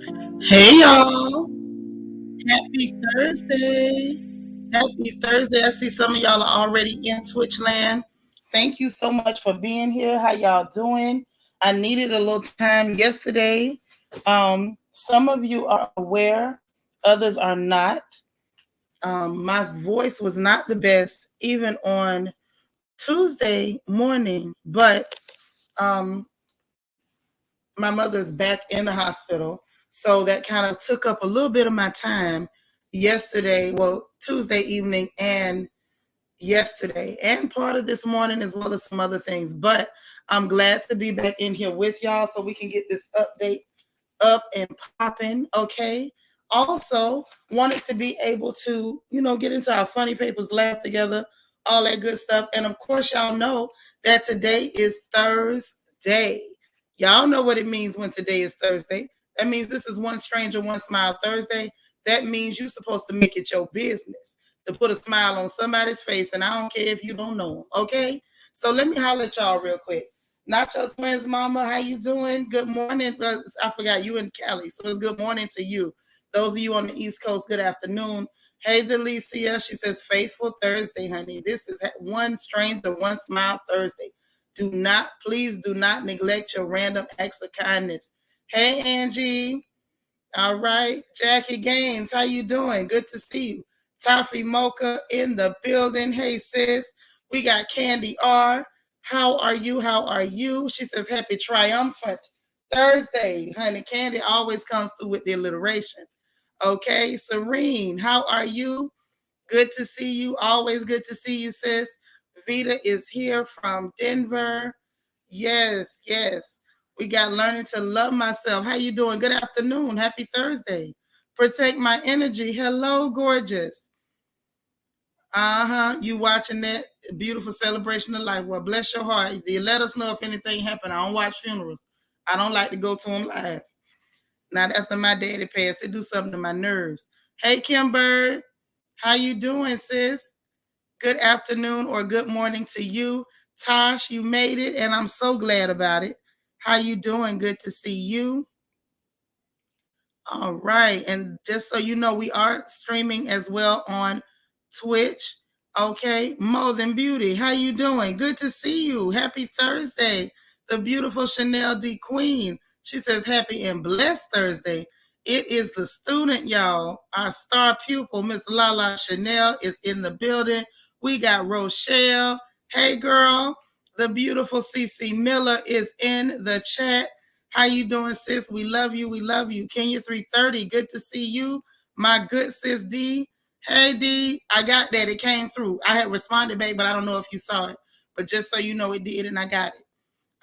Hey y'all, happy Thursday. Happy Thursday. I see some of y'all are already in Twitch land. Thank you so much for being here. How y'all doing? I needed a little time yesterday. Some of you are aware, others are not. My voice was not the best even on Tuesday morning, but um, my mother's back in the hospital. So that kind of took up a little bit of my time yesterday, well, Tuesday evening and yesterday, and part of this morning, as well as some other things. But I'm glad to be back in here with y'all so we can get this update up and popping. Okay. Also, wanted to be able to, get into our funny papers, laugh together, all that good stuff. And of course, y'all know that today is Thursday. Y'all know what it means when today is Thursday. That means this is One Stranger, One Smile Thursday. That means you're supposed to make it your business to put a smile on somebody's face. And I don't care if you don't know them. Okay. So let me holler at y'all real quick. Nacho Twins Mama, how you doing? Good morning. I forgot you in Cali, so it's good morning to you. Those of you on the East Coast, good afternoon. Hey, Delicia, she says, faithful Thursday, honey. This is One Stranger, One Smile Thursday. Please do not neglect your random acts of kindness. Hey, Angie. All right. Jackie Gaines, how you doing? Good to see you. Toffee Mocha in the building. Hey, sis. We got Candy R. How are you? How are you? She says, happy triumphant Thursday. Honey, Candy always comes through with the alliteration. Okay. Serene, how are you? Good to see you. Always good to see you, sis. Vita is here from Denver. Yes, yes. We got learning to love myself. How you doing? Good afternoon. Happy Thursday. Protect my energy. Hello, gorgeous. You watching that beautiful celebration of life? Well, bless your heart. You let us know if anything happened. I don't watch funerals. I don't like to go to them live. Not after my daddy passed. It do something to my nerves. Hey, Kim Bird. How you doing, sis? Good afternoon or good morning to you. Tosh, you made it, and I'm so glad about it. How you doing? Good to see you. All right. And just so you know, we are streaming as well on Twitch. Okay. More Than Beauty. How you doing? Good to see you. Happy Thursday. The beautiful Chanel D. Queen. She says happy and blessed Thursday. It is the student, y'all. Our star pupil, Miss Lala Chanel, is in the building. We got Rochelle. Hey, girl. The beautiful CC Miller is in the chat. How you doing, sis? We love you. We love you. Kenya 330, good to see you. My good sis D. Hey D, I got that. It came through. I had responded back, but I don't know if you saw it. But just so you know, it did, and I got it.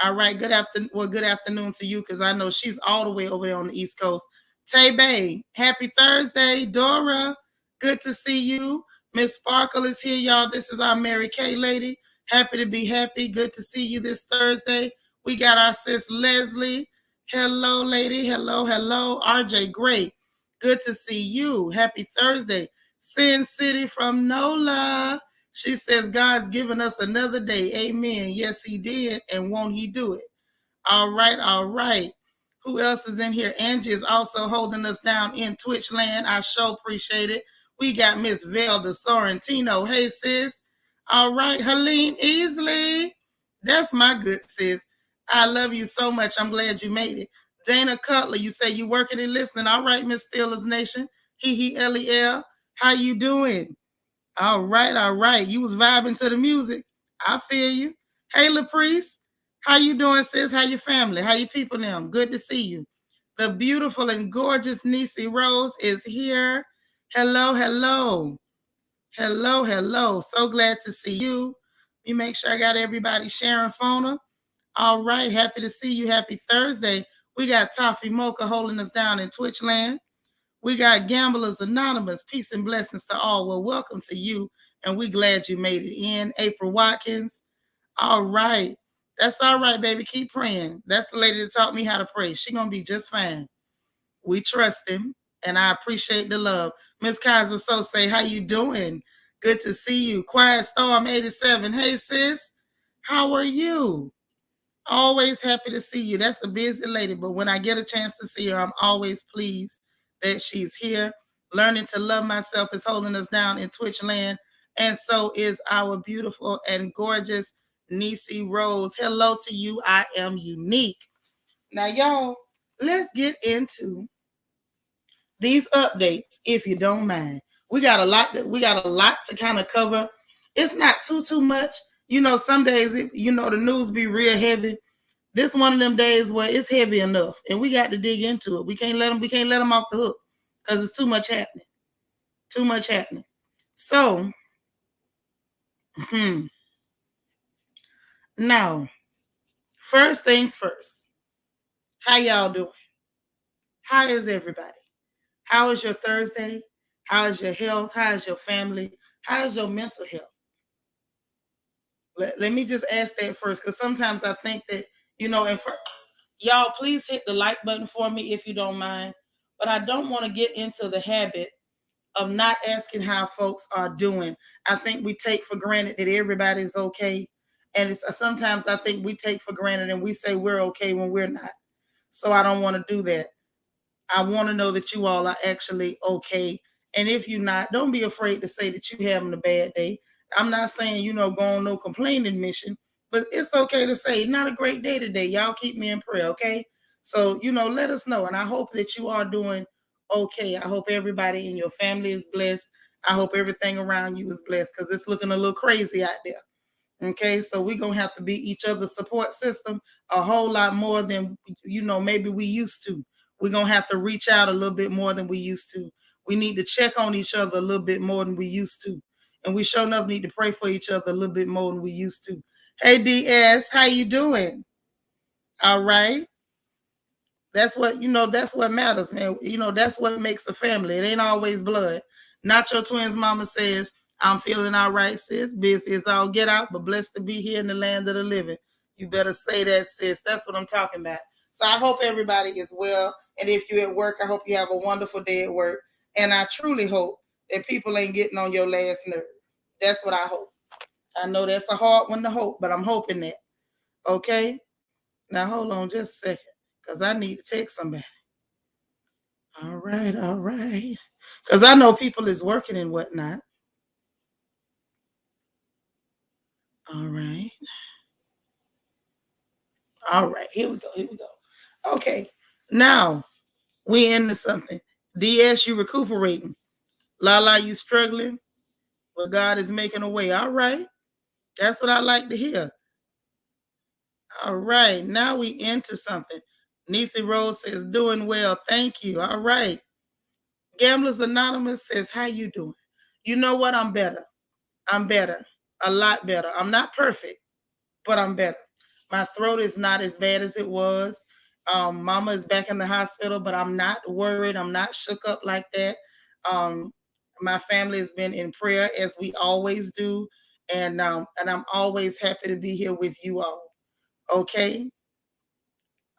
All right. Good afternoon to you, because I know she's all the way over there on the East Coast. Tay Bay, happy Thursday. Dora, good to see you. Miss Sparkle is here, y'all. This is our Mary Kay lady. Happy to be happy. Good to see you this Thursday. We got our sis Leslie. Hello, lady. Hello, hello. RJ, great. Good to see you. Happy Thursday. Sin City from NOLA. She says God's given us another day. Amen. Yes, he did. And won't he do it? All right. All right. Who else is in here? Angie is also holding us down in Twitch land. I sure appreciate it. We got Miss Velda Sorrentino. Hey, sis. All right. Helene Easley. That's my good sis. I love you so much. I'm glad you made it. Dana Cutler, you say you working and listening. All right, Miss Steelers Nation. Lel. How you doing? All right, all right. You was vibing to the music. I feel you. Hey, LaPriest. How you doing, sis? How your family? How your people now? Good to see you. The beautiful and gorgeous Niecy Rose is here. Hello, hello. Hello, hello. So glad to see you. Let me make sure I got everybody sharing phone. All right. Happy to see you. Happy Thursday. We got Toffee Mocha holding us down in Twitch land. We got Gamblers Anonymous. Peace and blessings to all. Well, welcome to you, and we glad you made it in. April Watkins. All right. That's all right, baby. Keep praying. That's the lady that taught me how to pray. She going to be just fine. We trust him, and I appreciate the love. Miss Kaiser So say, how you doing? Good to see you. Quiet Storm 87. Hey, sis. How are you? Always happy to see you. That's a busy lady, but when I get a chance to see her, I'm always pleased that she's here. Learning to love myself is holding us down in Twitch land, and so is our beautiful and gorgeous Nisi Rose. Hello to you. I am unique. Now, y'all, let's get into these updates, if you don't mind. We got a lot to kind of cover. It's not too much. You know, some days the news be real heavy. This one of them days where it's heavy enough, and we got to dig into it. We can't let them off the hook because it's too much happening. Too much happening. So, now, first things first. How y'all doing? How is everybody? How is your Thursday? How is your health? How is your family? How is your mental health? Let me just ask that first, because sometimes I think that, y'all, please hit the like button for me if you don't mind. But I don't want to get into the habit of not asking how folks are doing. I think we take for granted that everybody's okay. And sometimes I think we take for granted and we say we're okay when we're not. So I don't want to do that. I want to know that you all are actually okay. And if you're not, don't be afraid to say that you're having a bad day. I'm not saying, go on no complaining mission, but it's okay to say, not a great day today. Y'all keep me in prayer, okay? So, let us know. And I hope that you are doing okay. I hope everybody in your family is blessed. I hope everything around you is blessed, because it's looking a little crazy out there. Okay, so we're going to have to be each other's support system a whole lot more than, maybe we used to. We're going to have to reach out a little bit more than we used to. We need to check on each other a little bit more than we used to. And we sure enough need to pray for each other a little bit more than we used to. Hey, DS, how you doing? All right. That's what matters, man. That's what makes a family. It ain't always blood. Not your twins mama says, I'm feeling all right, sis. Busy is all get out, but blessed to be here in the land of the living. You better say that, sis. That's what I'm talking about. So I hope everybody is well. And if you're at work, I hope you have a wonderful day at work. And I truly hope that people ain't getting on your last nerve. That's what I hope. I know that's a hard one to hope, but I'm hoping that. Okay? Now hold on just a second, because I need to text somebody. All right. Because I know people is working and whatnot. All right. Here we go. Okay. Now we into something. DS, you recuperating. Lala, you struggling. Well, God is making a way. All right. That's what I like to hear. All right. Now we into something. Nisi Rose says, doing well. Thank you. All right. Gamblers Anonymous says, how you doing? You know what? I'm better. A lot better. I'm not perfect, but I'm better. My throat is not as bad as it was. Mama is back in the hospital, but I'm not worried. I'm not shook up like that. My family has been in prayer, as we always do, and I'm always happy to be here with you all. Okay.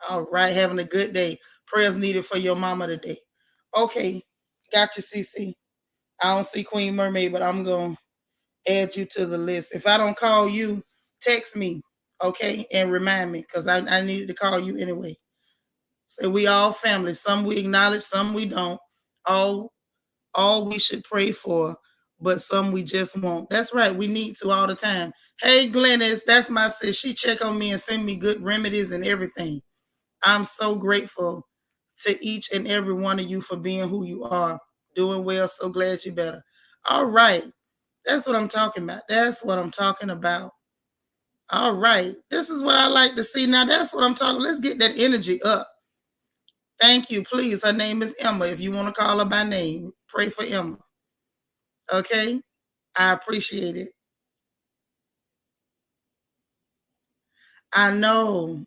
All right. Having a good day. Prayers needed for your mama today. Okay. Got you, CC. I don't see Queen Mermaid, but I'm going to add you to the list. If I don't call you, text me, okay, and remind me, because I needed to call you anyway. So we all family. Some we acknowledge, some we don't. All we should pray for, but some we just won't. That's right. We need to all the time. Hey, Glennis, that's my sis. She check on me and send me good remedies and everything. I'm so grateful to each and every one of you for being who you are. Doing well. So glad you're better. All right. That's what I'm talking about. All right. This is what I like to see. Now, that's what I'm talking. Let's get that energy up. Thank you. Please. Her name is Emma. If you want to call her by name, pray for Emma. Okay? I appreciate it. I know.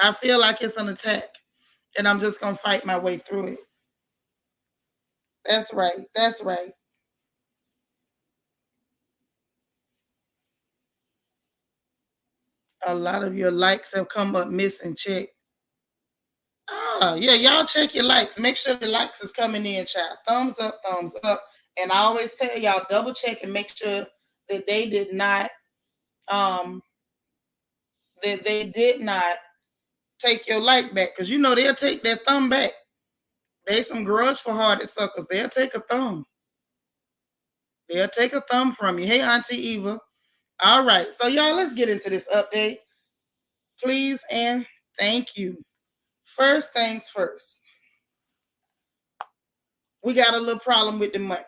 I feel like it's an attack, and I'm just going to fight my way through it. That's right. A lot of your likes have come up missing. Check. Yeah, y'all check your likes. Make sure the likes is coming in, child. Thumbs up. And I always tell y'all, double check and make sure that they did not that they did not take your like back, because you know they'll take their thumb back. They some grudge for hearted suckers. They'll take a thumb. They'll take a thumb from you. Hey, Auntie Eva. All right. So, y'all, let's get into this update. Please and thank you. First things first. We got a little problem with the money.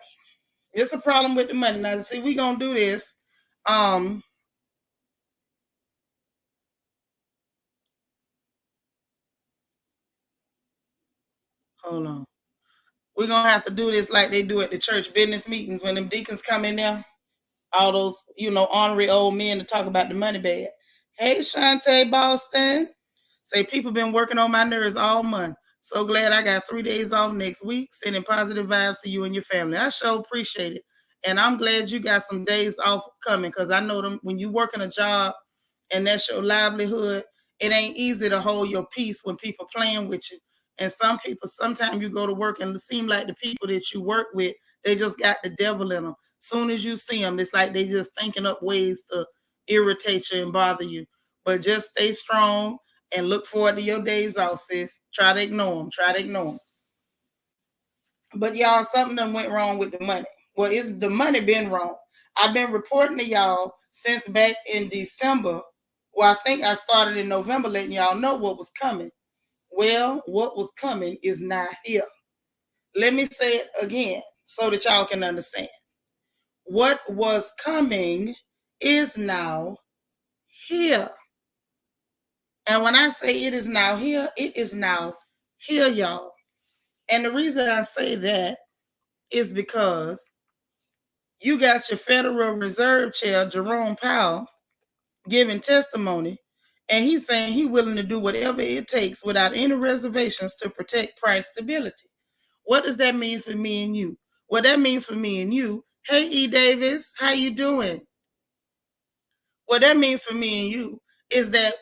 It's a problem with the money. Now, see, we're going to do this. Hold on. We're going to have to do this like they do at the church business meetings when them deacons come in there. All those, ornery old men to talk about the money bag. Hey, Shantae Boston. Say, people been working on my nerves all month. So glad I got 3 days off next week. Sending positive vibes to you and your family. I sure appreciate it. And I'm glad you got some days off coming, because I know them when you working a job and that's your livelihood, it ain't easy to hold your peace when people playing with you. And some people, sometimes you go to work and it seems like the people that you work with, they just got the devil in them. Soon as you see them, it's like they just thinking up ways to irritate you and bother you. But just stay strong and look forward to your days off, sis. Try to ignore them. But y'all, something done went wrong with the money. Well, it's the money been wrong. I've been reporting to y'all since back in December. Well, I think I started in November letting y'all know what was coming. Well, what was coming is not here. Let me say it again so that y'all can understand. What was coming is now here. And when I say it is now here, it is now here, y'all. And the reason I say that is because you got your Federal Reserve Chair, Jerome Powell, giving testimony, and he's saying he's willing to do whatever it takes without any reservations to protect price stability. What does that mean for me and you? What that means for me and you, hey, E. Davis, how you doing? What that means for me and you is that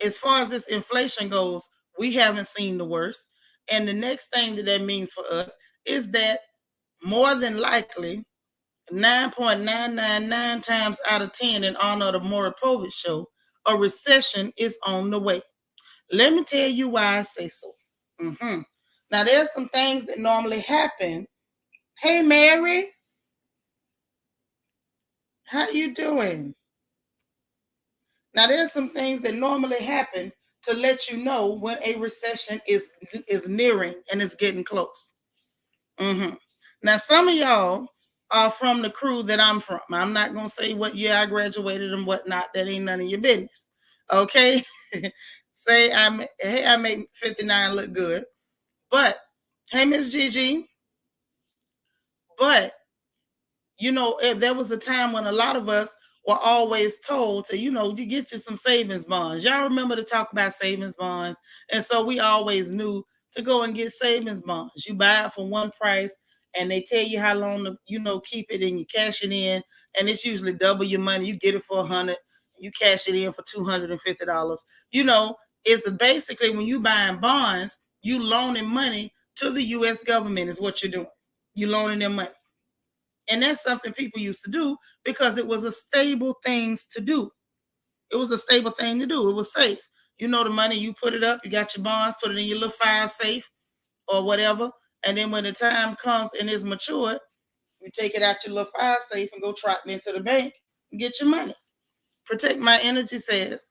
as far as this inflation goes, we haven't seen the worst. And the next thing that means for us is that more than likely, 9.999 times out of 10 in honor of the Maury Povich show, a recession is on the way. Let me tell you why I say so. Now, there's some things that normally happen. Hey, Mary. How you doing? Now, there's some things that normally happen to let you know when a recession is nearing and it's getting close. Now, some of y'all are from the crew that I'm from. I'm not going to say what year I graduated and whatnot. That ain't none of your business. Okay? Say, I make 59 look good. But, hey, Miss Gigi. But, there was a time when a lot of us were always told to, you get you some savings bonds. Y'all remember to talk about savings bonds. And so we always knew to go and get savings bonds. You buy it for one price and they tell you how long to, keep it, and you cash it in. And it's usually double your money. You get it for $100, you cash it in for $250. It's basically when you buying bonds, you loaning money to the U.S. government is what you're doing. You loaning them money. And that's something people used to do because it was a stable thing to do. It was a stable thing to do. It was safe. The money, you put it up, you got your bonds, put it in your little fire safe or whatever. And then when the time comes and it's matured, you take it out your little fire safe and go trot it into the bank and get your money. Protect My Energy says,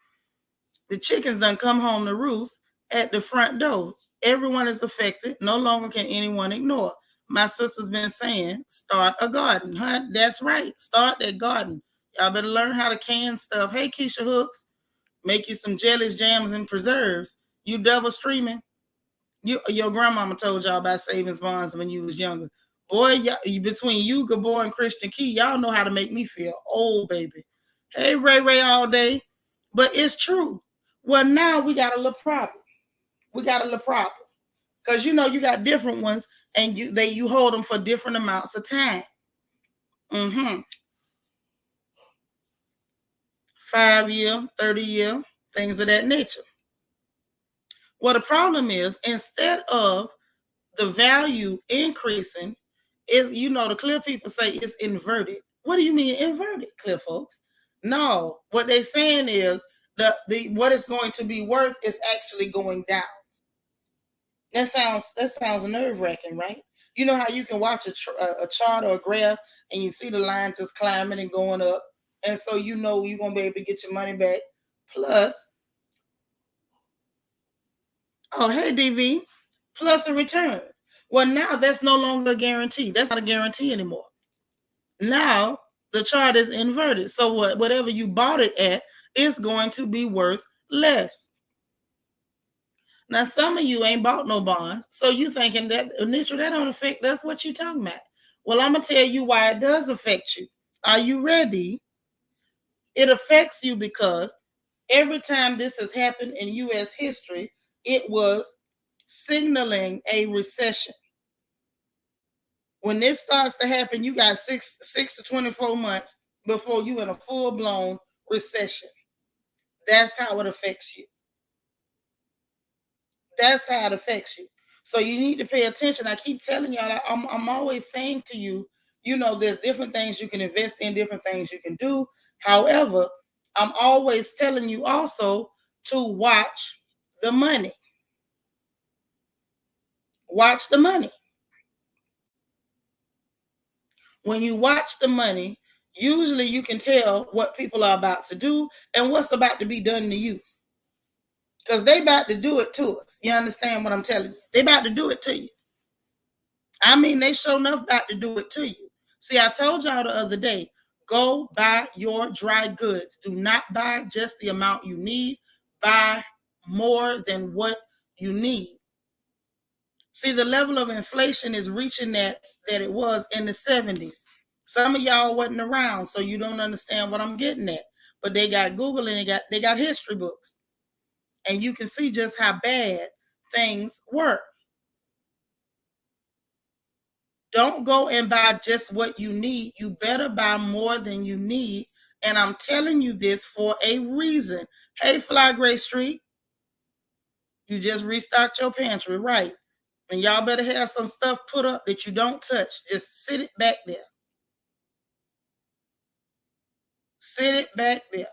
the chickens done come home to roost at the front door. Everyone is affected. No longer can anyone ignore. My sister's been saying, start a garden. Huh? That's right. Start that garden. Y'all better learn how to can stuff. Hey, Keisha Hooks, make you some jellies, jams, and preserves. You double streaming. Your grandmama told y'all about savings bonds when you was younger. Boy, between you, Gabor, and Christian Key, y'all know how to make me feel old, baby. Hey, Ray all day. But it's true. Well, now we got a little problem. Because you got different ones, and you hold them for different amounts of time. 5-year, 30-year, things of that nature. Well, the problem is, instead of the value increasing, the clear people say it's inverted. What do you mean inverted, clear folks? No, what they're saying is the what it's going to be worth is actually going down. That sounds nerve wracking, right? You know how you can watch a chart or a graph and you see the line just climbing and going up, and so you know you're gonna be able to get your money back. Plus, oh hey DV, plus a return. Well, now that's no longer a guarantee. That's not a guarantee anymore. Now the chart is inverted. So whatever you bought it at is going to be worth less. Now, some of you ain't bought no bonds, so you thinking that Nitra, that don't affect us. What you talking about? Well, I'm gonna tell you why it does affect you. Are you ready? It affects you because every time this has happened in U.S. history, it was signaling a recession. When this starts to happen, you got six to 24 months before you in a full-blown recession. That's how it affects you. That's how it affects you. So you need to pay attention. I keep telling y'all, I'm always saying to you, there's different things you can invest in, different things you can do. However, I'm always telling you also to watch the money. Watch the money. When you watch the money, usually you can tell what people are about to do and what's about to be done to you. Because they about to do it to us. You understand what I'm telling you? They about to do it to you. I mean, they sure enough about to do it to you. See, I told y'all the other day, go buy your dry goods. Do not buy just the amount you need. Buy more than what you need. See, the level of inflation is reaching that it was in the 70s. Some of y'all wasn't around, so you don't understand what I'm getting at. But they got Google and they got history books. And you can see just how bad things were. Don't go and buy just what you need. You better buy more than you need. And I'm telling you this for a reason. Hey, Fly Gray Street, you just restocked your pantry, right? And y'all better have some stuff put up that you don't touch. Just sit it back there. Sit it back there.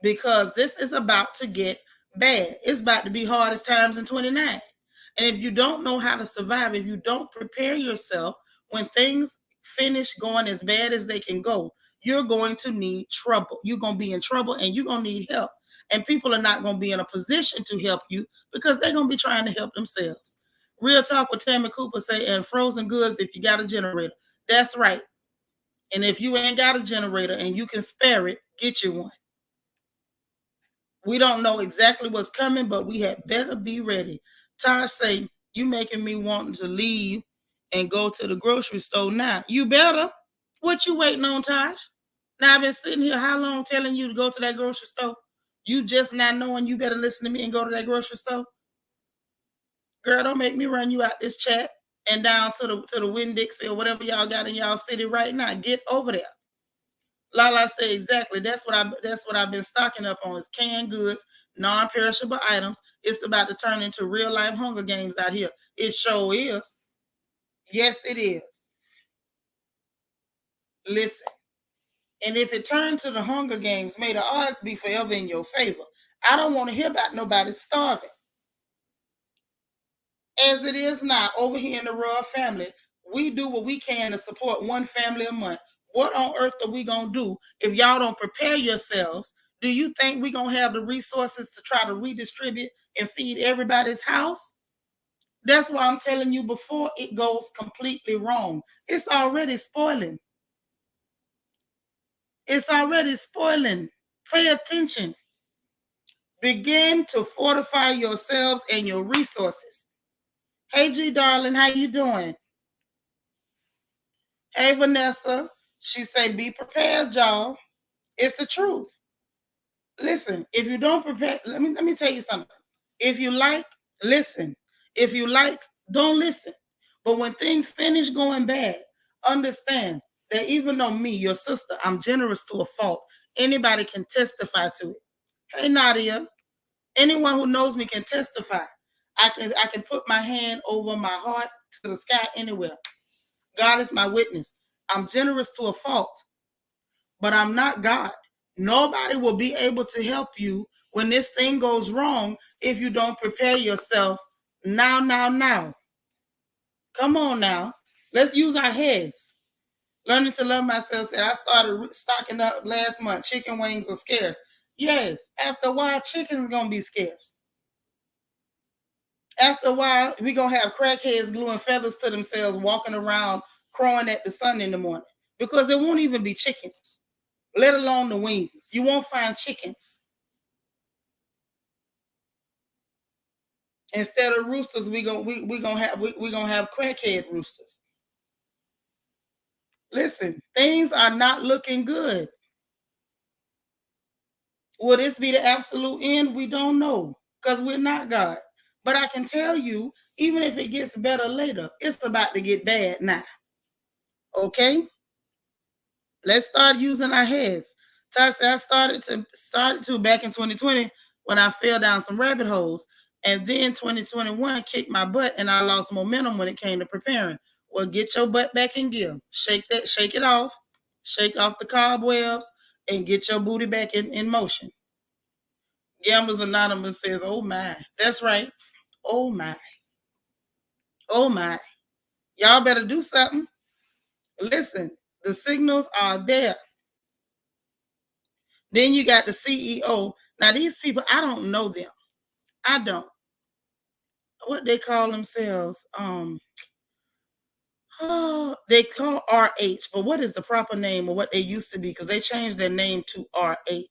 Because this is about to get bad. It's about to be hard as times in 29. And if you don't know how to survive, if you don't prepare yourself, when things finish going as bad as they can go, you're going to need trouble. You're going to be in trouble and you're going to need help. And people are not going to be in a position to help you because they're going to be trying to help themselves. Real talk with Tammy Cooper say, and frozen goods if you got a generator. That's right. And if you ain't got a generator and you can spare it, get you one. We don't know exactly what's coming, but we had better be ready. Taj say, you making me want to leave and go to the grocery store now. You better. What you waiting on, Taj? Now, I've been sitting here how long telling you to go to that grocery store? You just not knowing you better listen to me and go to that grocery store? Girl, don't make me run you out this chat and down to the Winn-Dixie or whatever y'all got in y'all city right now. Get over there. Lala said exactly. That's what I've been stocking up on is canned goods, non-perishable items. It's about to turn into real life Hunger Games out here. It sure is. Yes, it is. Listen. And if it turned to the Hunger Games, may the odds be forever in your favor. I don't want to hear about nobody starving. As it is now, over here in the Royal family, we do what we can to support one family a month. What on earth are we going to do if y'all don't prepare yourselves? Do you think we're going to have the resources to try to redistribute and feed everybody's house? That's why I'm telling you before it goes completely wrong. It's already spoiling. It's already spoiling. Pay attention. Begin to fortify yourselves and your resources. Hey, G, darling, how you doing? Hey, Vanessa. She say, be prepared, y'all. It's the truth. Listen, if you don't prepare, let me tell you something. If you like, listen. If you like, don't listen. But when things finish going bad, understand that even though me, your sister, I'm generous to a fault, anybody can testify to it. Hey, Nadia, anyone who knows me can testify. I can put my hand over my heart to the sky anywhere. God is my witness. I'm generous to a fault, but I'm not God. Nobody will be able to help you when this thing goes wrong if you don't prepare yourself now. Come on now. Let's use our heads. Learning to love myself said I started stocking up last month. Chicken wings are scarce. Yes, after a while, chicken's gonna be scarce. After a while, we're gonna have crackheads gluing feathers to themselves, walking around crowing at the sun in the morning. Because there won't even be chickens, let alone the wings. You won't find chickens. Instead of roosters, we gonna have crackhead roosters. Listen, things are not looking good. Will this be the absolute end? We don't know because we're not God. But I can tell you, even if it gets better later, it's about to get bad now. Okay? Let's start using our heads. Tasha, I started to back in 2020 when I fell down some rabbit holes. And then 2021 kicked my butt and I lost momentum when it came to preparing. Well, get your butt back in gear. Shake it off. Shake off the cobwebs and get your booty back in motion. Gamblers Anonymous says, oh my. That's right. Oh my. Oh my. Y'all better do something. Listen, the signals are there. Then you got the CEO. Now, these people, I don't know them. I don't. What they call themselves? They call RH, but what is the proper name or what they used to be? Because they changed their name to RH.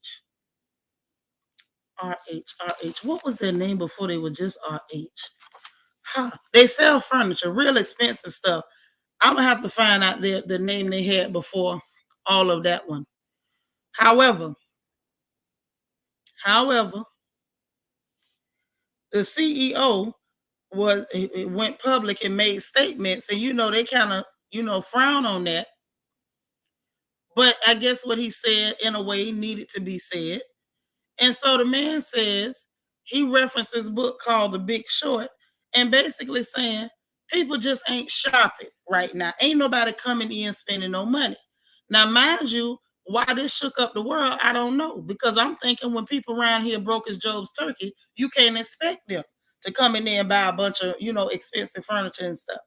RH. What was their name before they were just RH? They sell furniture, real expensive stuff. I'm gonna have to find out the name they had before all of that one. However, the CEO it went public and made statements, and they kind of frown on that. But I guess what he said in a way needed to be said. And so the man says he referenced this book called The Big Short and basically saying people just ain't shopping right now. Ain't nobody coming in spending no money. Now, mind you, why this shook up the world, I don't know. Because I'm thinking when people around here broke as Job's turkey, you can't expect them to come in there and buy a bunch of, expensive furniture and stuff.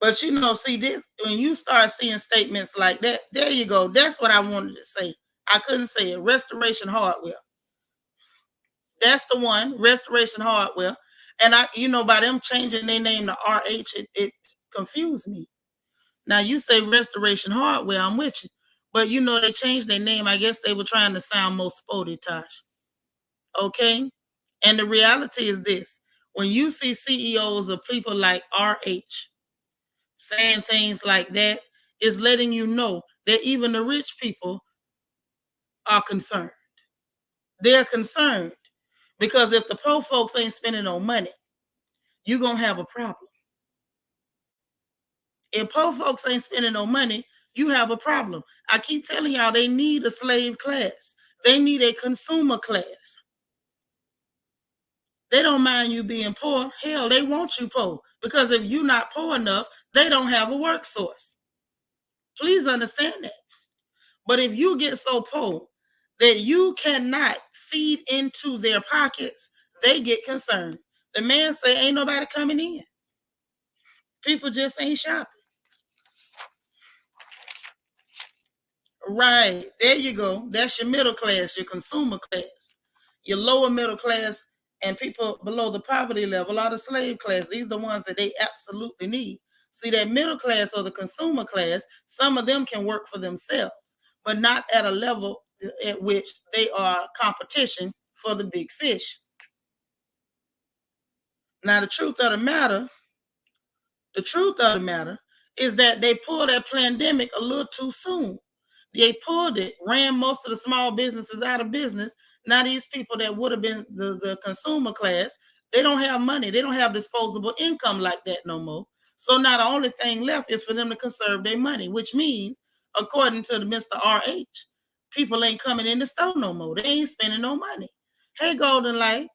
But see this when you start seeing statements like that, there you go. That's what I wanted to say. I couldn't say it. Restoration Hardware. That's the one, Restoration Hardware. And by them changing their name to RH, it confused me. Now you say Restoration Hardware, I'm with you. But they changed their name. I guess they were trying to sound more sporty, Tosh. Okay? And the reality is this. When you see CEOs of people like RH saying things like that, it's letting you know that even the rich people are concerned. They're concerned because if the poor folks ain't spending no money, you're going to have a problem. If poor folks ain't spending no money, you have a problem. I keep telling y'all they need a slave class. They need a consumer class. They don't mind you being poor. Hell, they want you poor because if you're not poor enough, they don't have a work source. Please understand that. But if you get so poor that you cannot feed into their pockets, they get concerned. The man say, ain't nobody coming in. People just ain't shopping. Right. There you go. That's your middle class, your consumer class. Your lower middle class and people below the poverty level are the slave class. These are the ones that they absolutely need. See, that middle class or the consumer class, some of them can work for themselves, but not at a level at which they are competition for the big fish. Now, the truth of the matter is that they pulled that pandemic a little too soon. They pulled it, ran most of the small businesses out of business. Now these people that would have been the consumer class, they don't have money. They don't have disposable income like that no more. So now the only thing left is for them to conserve their money, which means, according to the Mr. RH, people ain't coming in the store no more. They ain't spending no money. Hey, Golden Light,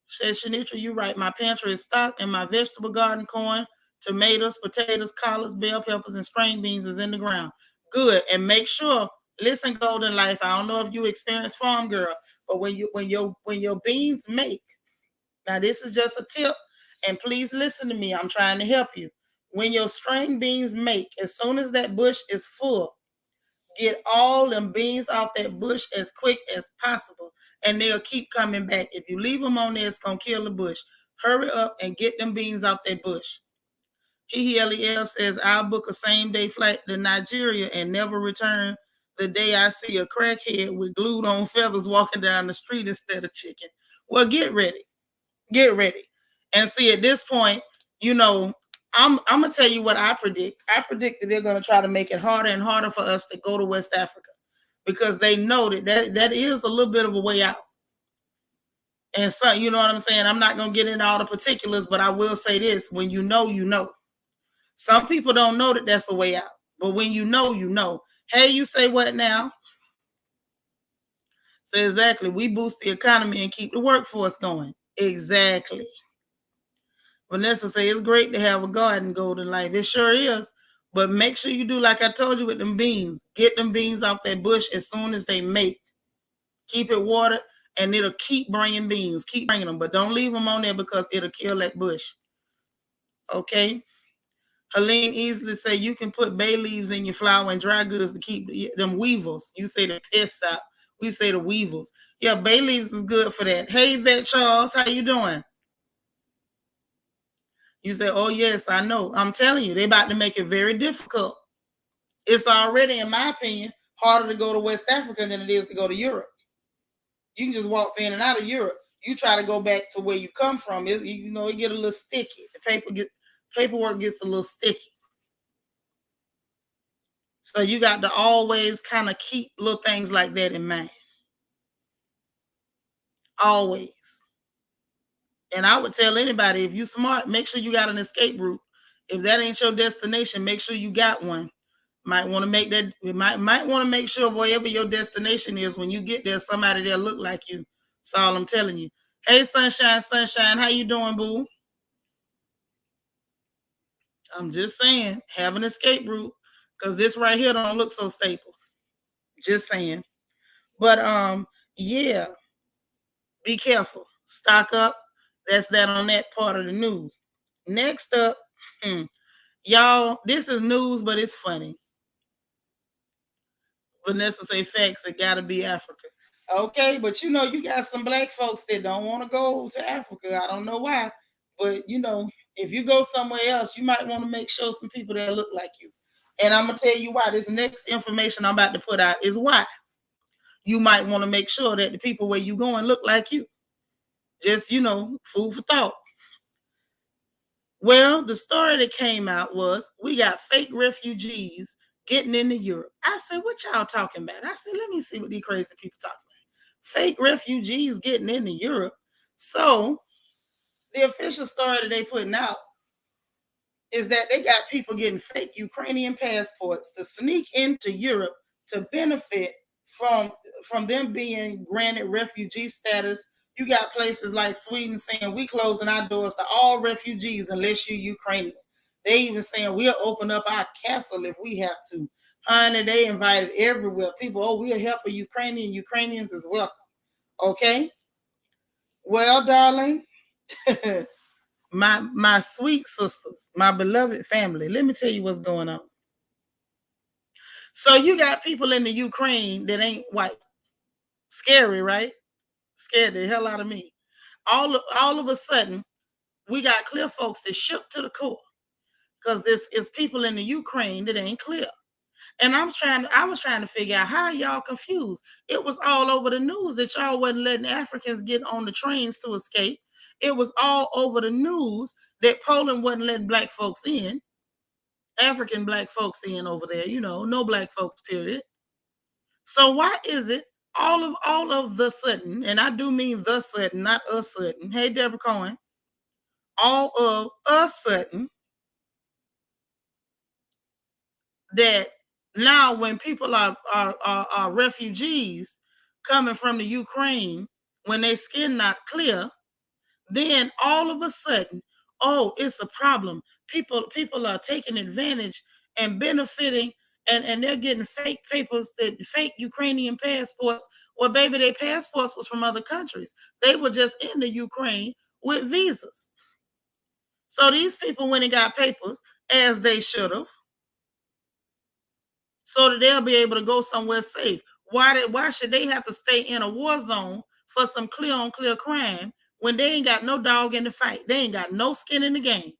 says Shanitra, you right. My pantry is stocked and my vegetable garden, corn, tomatoes, potatoes, collards, bell peppers, and string beans is in the ground. Good. And make sure Listen, Golden Life. I don't know if you experience farm girl, but when your beans make, now this is just a tip, and please listen to me. I'm trying to help you. When your string beans make, as soon as that bush is full, get all them beans off that bush as quick as possible, and they'll keep coming back. If you leave them on there, it's gonna kill the bush. Hurry up and get them beans off that bush. HELEL says, I'll book a same-day flight to Nigeria and never return the day I see a crackhead with glued on feathers walking down the street instead of chicken. Well, get ready. Get ready. And see, at this point, I'm going to tell you what I predict. I predict that they're going to try to make it harder and harder for us to go to West Africa because they know that is a little bit of a way out. And so, you know what I'm saying? I'm not going to get into all the particulars, but I will say this. When you know, you know. Some people don't know that that's a way out. But when you know, you know. Hey, you say what now? So exactly. We boost the economy and keep the workforce going. Exactly. Vanessa say it's great to have a garden, Golden Life. It sure is. But make sure you do like I told you with them beans. Get them beans off that bush as soon as they make. Keep it watered, and it'll keep bringing beans. Keep bringing them. But don't leave them on there because it'll kill that bush. Okay? Helene easily say you can put bay leaves in your flour and dry goods to keep them weevils. You say the pests out. We say the weevils. Yeah, bay leaves is good for that. Hey, Vet Charles, how you doing? You say, oh, yes, I know. I'm telling you, they're about to make it very difficult. It's already, in my opinion, harder to go to West Africa than it is to go to Europe. You can just walk in and out of Europe. You try to go back to where you come from, it get a little sticky. The paperwork gets a little sticky. So you got to always kind of keep little things like that in mind. Always. And I would tell anybody, if you're smart, make sure you got an escape route. If that ain't your destination, make sure you got one. Might want to make that. Might want to make sure wherever your destination is, when you get there, somebody there look like you. That's all I'm telling you. Hey, sunshine, how you doing, boo? I'm just saying, have an escape route, because this right here don't look so stable. Just saying. But yeah, be careful. Stock up. That's that on that part of the news. Next up, y'all, this is news, but it's funny. Vanessa say facts, it gotta be Africa. Okay, but you got some black folks that don't want to go to Africa. I don't know why, but if you go somewhere else, you might want to make sure some people that look like you. And I'm gonna tell you why. This next information I'm about to put out is why you might want to make sure that the people where you going look like you. Just food for thought. Well, the story that came out was we got fake refugees getting into Europe. I said, what y'all talking about? I said, let me see what these crazy people talking about. Fake refugees getting into Europe. So the official story that they putting out is that they got people getting fake Ukrainian passports to sneak into Europe to benefit from them being granted refugee status. You got places like Sweden saying we closing our doors to all refugees unless you're Ukrainian. They even saying we'll open up our castle if we have to. Honey, they invited everywhere. People, we'll help a Ukrainian. Ukrainians is welcome. Okay? Well, darling, my sweet sisters, my beloved family, let me tell you what's going on. So you got people in the Ukraine that ain't white. Scary, right? Scared the hell out of me. All of a sudden, we got clear folks that shook to the core because this is people in the Ukraine that ain't clear. And I was trying to figure out how y'all confused. It was all over the news that y'all wasn't letting Africans get on the trains to escape. It was all over the news that Poland wasn't letting black folks in, African black folks in over there, no black folks, period. So why is it all of the sudden, and I do mean the sudden, not a sudden. Hey, Deborah Cohen, all of a sudden that now when people are refugees coming from the Ukraine, when their skin not clear, then all of a sudden, it's a problem. People are taking advantage and benefiting and they're getting fake papers, that fake Ukrainian passports. Well, baby, their passports was from other countries. They were just in the Ukraine with visas. So these people went and got papers, as they should have, so that they'll be able to go somewhere safe. Why should they have to stay in a war zone for some clear on clear crime when they ain't got no dog in the fight? They ain't got no skin in the game.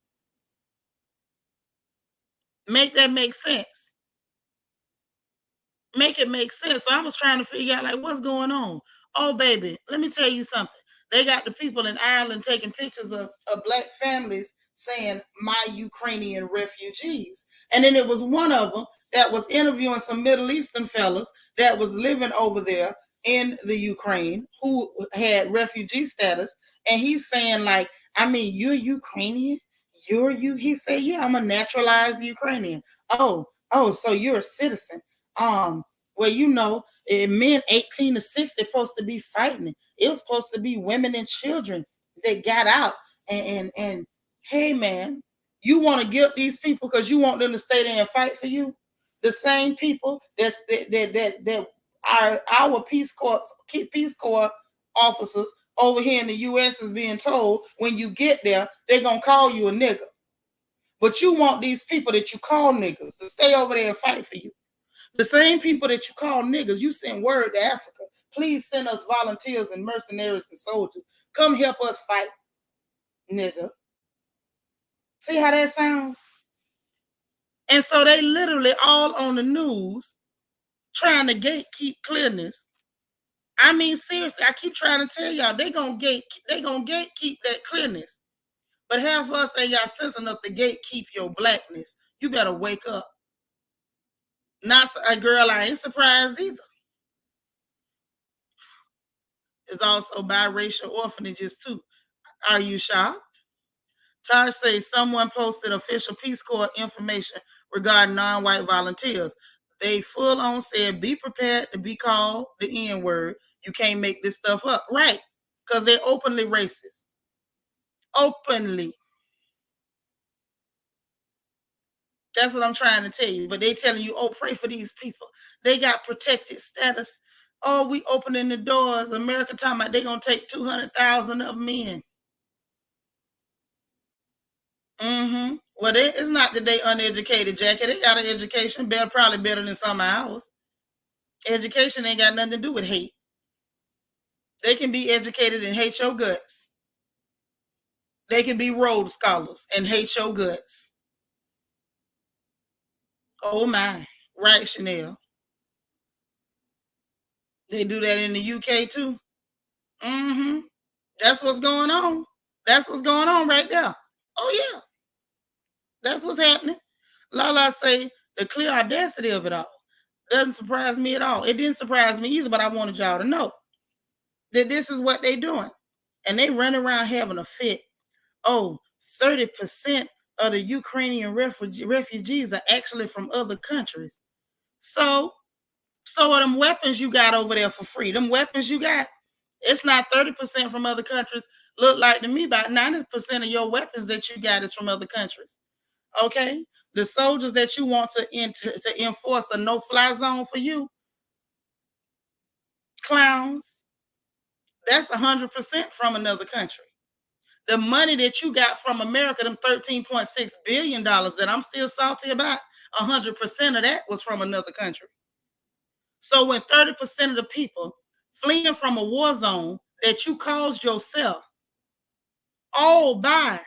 Make that make sense. Make it make sense. So I was trying to figure out, like, what's going on. Oh, baby, let me tell you something. They got the people in Ireland taking pictures of black families saying my Ukrainian refugees. And then it was one of them that was interviewing some Middle Eastern fellas that was living over there in the Ukraine who had refugee status. And he's saying, like, I mean, you're Ukrainian? You're you? He said, yeah, I'm a naturalized Ukrainian. Oh, so you're a citizen. Well, men 18 to 60 supposed to be fighting. It was supposed to be women and children that got out. And hey, man, you want to guilt these people because you want them to stay there and fight for you? The same people that are our Peace Corps officers over here in the U.S. is being told when you get there, they're going to call you a nigger. But you want these people that you call niggas to stay over there and fight for you. The same people that you call niggas, you send word to Africa. Please send us volunteers and mercenaries and soldiers. Come help us fight, nigga. See how that sounds? And so they literally all on the news trying to gatekeep clearness. I mean, seriously, I keep trying to tell y'all, they gonna gatekeep that clearness. But half of us ain't got sense enough to gatekeep your blackness. You better wake up. Not a girl, I ain't surprised either. There's also biracial orphanages too. Are you shocked? Taj says someone posted official Peace Corps information regarding non-white volunteers. They full on said, be prepared to be called the N-word. You can't make this stuff up. Right. Because they're openly racist. Openly. That's what I'm trying to tell you. But they telling you, oh, pray for these people. They got protected status. Oh, we opening the doors. America talking about they're going to take 200,000 of them in. Mm-hmm. Well, it's not that they uneducated, Jackie. They got an education, probably better than some of ours. Education ain't got nothing to do with hate. They can be educated and hate your guts. They can be Rhodes Scholars and hate your guts. Oh my. Right, Chanel. They do that in the UK too. Mm-hmm. That's what's going on. That's what's going on right there. Oh yeah. That's what's happening. Lala say the clear audacity of it all doesn't surprise me at all. It didn't surprise me either, but I wanted y'all to know that this is what they're doing. And they run around having a fit. Oh, 30% of the Ukrainian refugees are actually from other countries. So are them weapons you got over there for free. Them weapons you got, it's not 30% from other countries. Look like to me about 90% of your weapons that you got is from other countries. Okay? The soldiers that you want to enforce a no-fly zone for you, clowns, that's 100% from another country. The money that you got from America, them $13.6 billion that I'm still salty about, 100% of that was from another country. So when 30% of the people fleeing from a war zone that you caused yourself, all by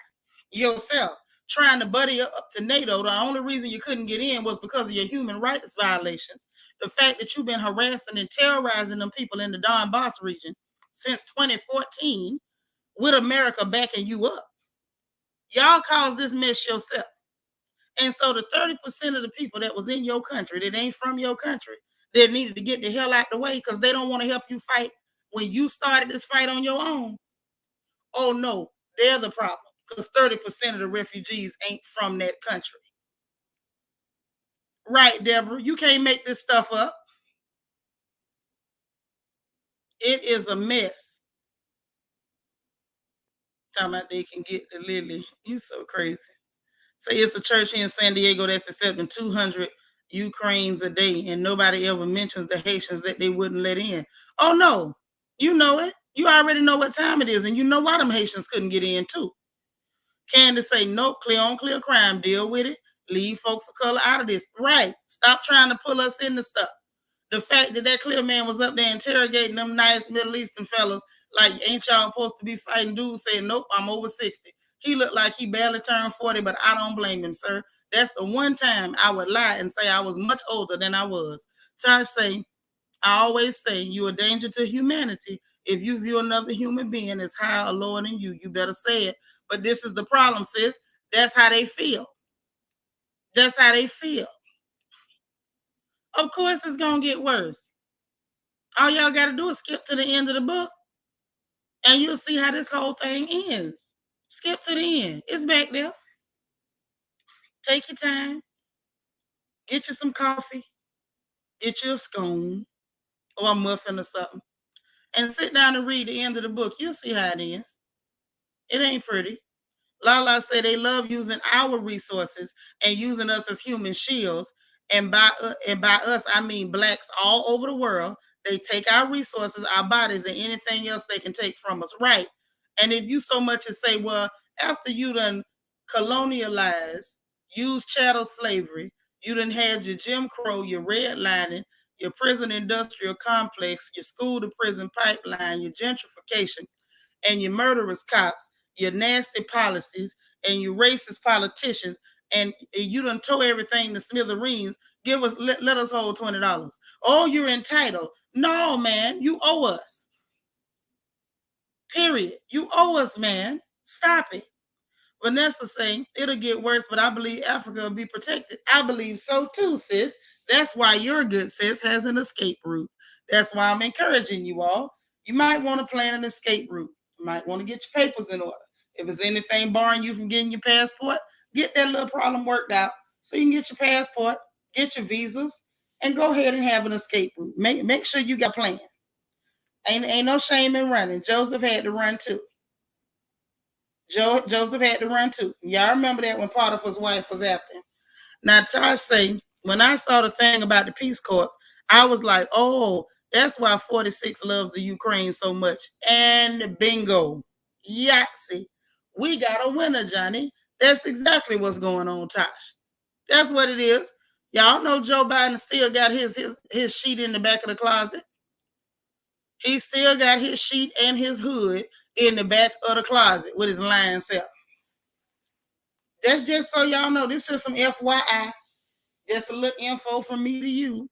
yourself, trying to buddy up to NATO, the only reason you couldn't get in was because of your human rights violations. The fact that you've been harassing and terrorizing them people in the Donbass region since 2014 with America backing you up. Y'all caused this mess yourself. And so the 30% of the people that was in your country that ain't from your country, that needed to get the hell out the way because they don't want to help you fight when you started this fight on your own. Oh no, they're the problem because 30% of the refugees ain't from that country. Right, Deborah, you can't make this stuff up. It is a mess. Talking about they can get the lily. You so crazy. Say it's a church here in San Diego that's accepting 200 Ukraines a day, and nobody ever mentions the Haitians that they wouldn't let in. Oh no, you know it. You already know what time it is, and you know why them Haitians couldn't get in too. Candace say, nope, clear on clear crime, deal with it. Leave folks of color out of this. Right. Stop trying to pull us into stuff. The fact that that clear man was up there interrogating them nice Middle Eastern fellas, like, ain't y'all supposed to be fighting? Dude saying, nope, I'm over 60. He looked like he barely turned 40, but I don't blame him, sir. That's the one time I would lie and say I was much older than I was. Tosh say, I always say you're a danger to humanity. If you view another human being as higher or lower than you, you better say it. But this is the problem, sis. That's how they feel. That's how they feel. Of course, it's going to get worse. All y'all got to do is skip to the end of the book, and you'll see how this whole thing ends. Skip to the end. It's back there. Take your time. Get you some coffee. Get you a scone or a muffin or something. And sit down and read the end of the book. You'll see how it ends. It ain't pretty. Lala said they love using our resources and using us as human shields. And by us, I mean blacks all over the world. They take our resources, our bodies, and anything else they can take from us. Right. And if you so much as say, well, after you done colonialized, used chattel slavery, you done had your Jim Crow, your redlining, your prison industrial complex, your school to prison pipeline, your gentrification, and your murderous cops, your nasty policies, and your racist politicians, and you done tow everything to smithereens. Let us hold $20. Oh, you're entitled. No, man, you owe us. Period. You owe us, man. Stop it. Vanessa saying it'll get worse, but I believe Africa will be protected. I believe so too, sis. That's why your good sis has an escape route. That's why I'm encouraging you all. You might want to plan an escape route. You might want to get your papers in order. If there's anything barring you from getting your passport, get that little problem worked out so you can get your passport, get your visas, and go ahead and have an escape route. Make sure you got a plan. Ain't no shame in running. Joseph had to run too. Joseph had to run too. Y'all remember that when Potiphar's wife was after him. Now, Tosh say, when I saw the thing about the Peace Corps, I was like, oh, that's why 46 loves the Ukraine so much. And bingo. Yahtzee. We got a winner, Johnny. That's exactly what's going on, Tosh. That's what it is. Y'all know Joe Biden still got his sheet in the back of the closet. He still got his sheet and his hood in the back of the closet with his lying self. That's just so y'all know. This is some FYI. Just a little info from me to you.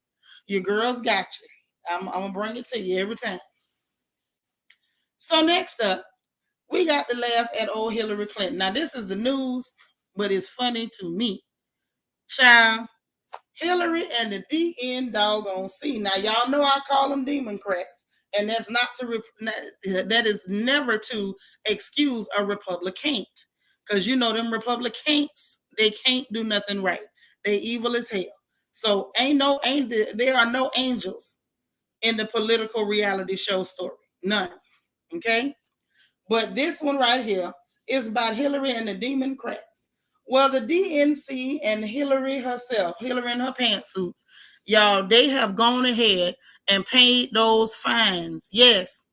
Your girls got you. I'm going to bring it to you every time. So next up, we got to laugh at old Hillary Clinton. Now, this is the news, but it's funny to me. Child, Hillary and the DN doggone C. Now, y'all know I call them Democrats, and that's not to that is never to excuse a Republican, because you know them Republicans, they can't do nothing right. They evil as hell. So there are no angels in the political reality show story. None. Okay? But this one right here is about Hillary and the Democrats. Well, the DNC and Hillary herself, Hillary in her pantsuits, y'all, they have gone ahead and paid those fines. Yes.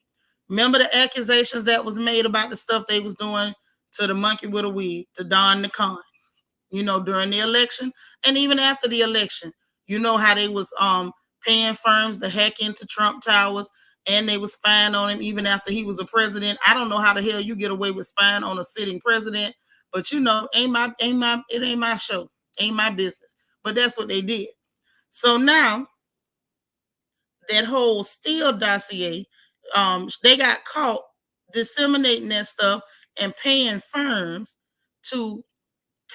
Remember the accusations that was made about the stuff they was doing to the monkey with a wig, to Don Khan, during the election and even after the election. You know how they was paying firms to hack into Trump Towers, and they was spying on him even after he was a president. I don't know how the hell you get away with spying on a sitting president, but it ain't my show, ain't my business. But that's what they did. So now that whole Steele dossier, they got caught disseminating that stuff and paying firms to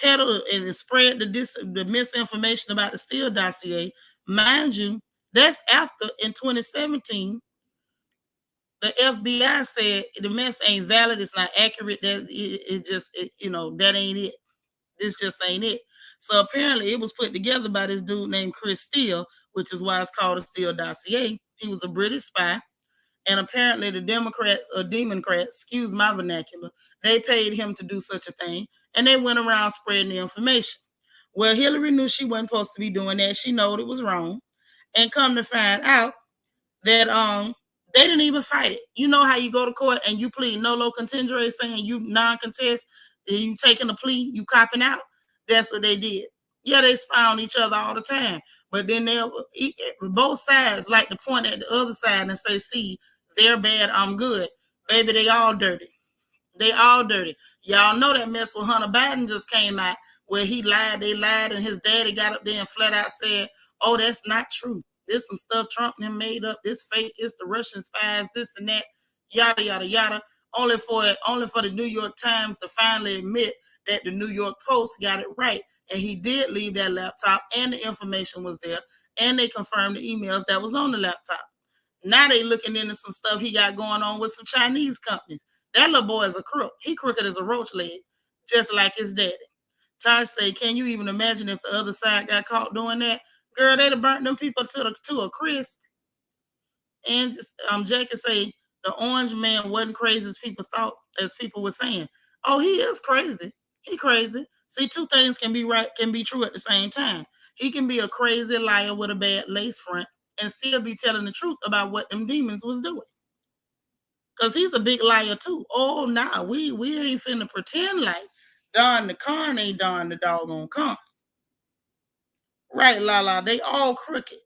peddle and spread the misinformation about the Steele dossier. Mind you, that's after in 2017, the FBI said the mess ain't valid, it's not accurate, that that ain't it. This just ain't it. So apparently it was put together by this dude named Chris Steele, which is why it's called a Steele dossier. He was a British spy. And apparently the Democrats, excuse my vernacular, they paid him to do such a thing. And they went around spreading the information. Well, Hillary knew she wasn't supposed to be doing that. She knowed it was wrong. And come to find out that they didn't even fight it. You know how you go to court and you plead nolo contendere, saying you non-contest, and you taking a plea, you copping out. That's what they did. Yeah, they spy on each other all the time, but then they both sides like to point at the other side and say, "See, they're bad, I'm good." Baby, they all dirty. They all dirty. Y'all know that mess with Hunter Biden just came out where he lied, they lied, and his daddy got up there and flat out said, "Oh, that's not true. This some stuff Trump and made up. This fake. It's the Russian spies. This and that. Yada yada yada." Only for the New York Times to finally admit that the New York Post got it right, and he did leave that laptop, and the information was there, and they confirmed the emails that was on the laptop. Now they looking into some stuff he got going on with some Chinese companies. That little boy is a crook. He crooked as a roach leg, just like his daddy. Taj say, "Can you even imagine if the other side got caught doing that? Girl, they'd have burnt them people to a crisp." And just, Jackie say the orange man wasn't crazy as people thought, as people were saying. Oh, he is crazy. He crazy. See, two things can be right, can be true at the same time. He can be a crazy liar with a bad lace front and still be telling the truth about what them demons was doing. Cause he's a big liar too. Oh, nah, we ain't finna pretend like Don the con ain't Don the doggone con. Right, Lala, they all crooked.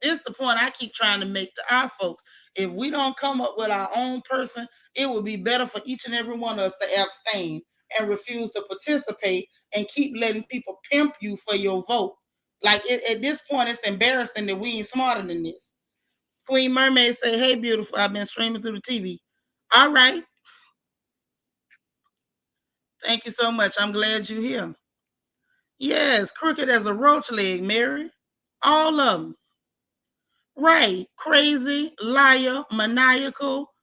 This is the point I keep trying to make to our folks. If we don't come up with our own person, it would be better for each and every one of us to abstain and refuse to participate and keep letting people pimp you for your vote. Like at this point, it's embarrassing that we ain't smarter than this. Queen Mermaid say, "Hey, beautiful, I've been streaming through the TV." All right. Thank you so much. I'm glad you're here. Yes, crooked as a roach leg, Mary. All of them. Right. Crazy, liar, maniacal.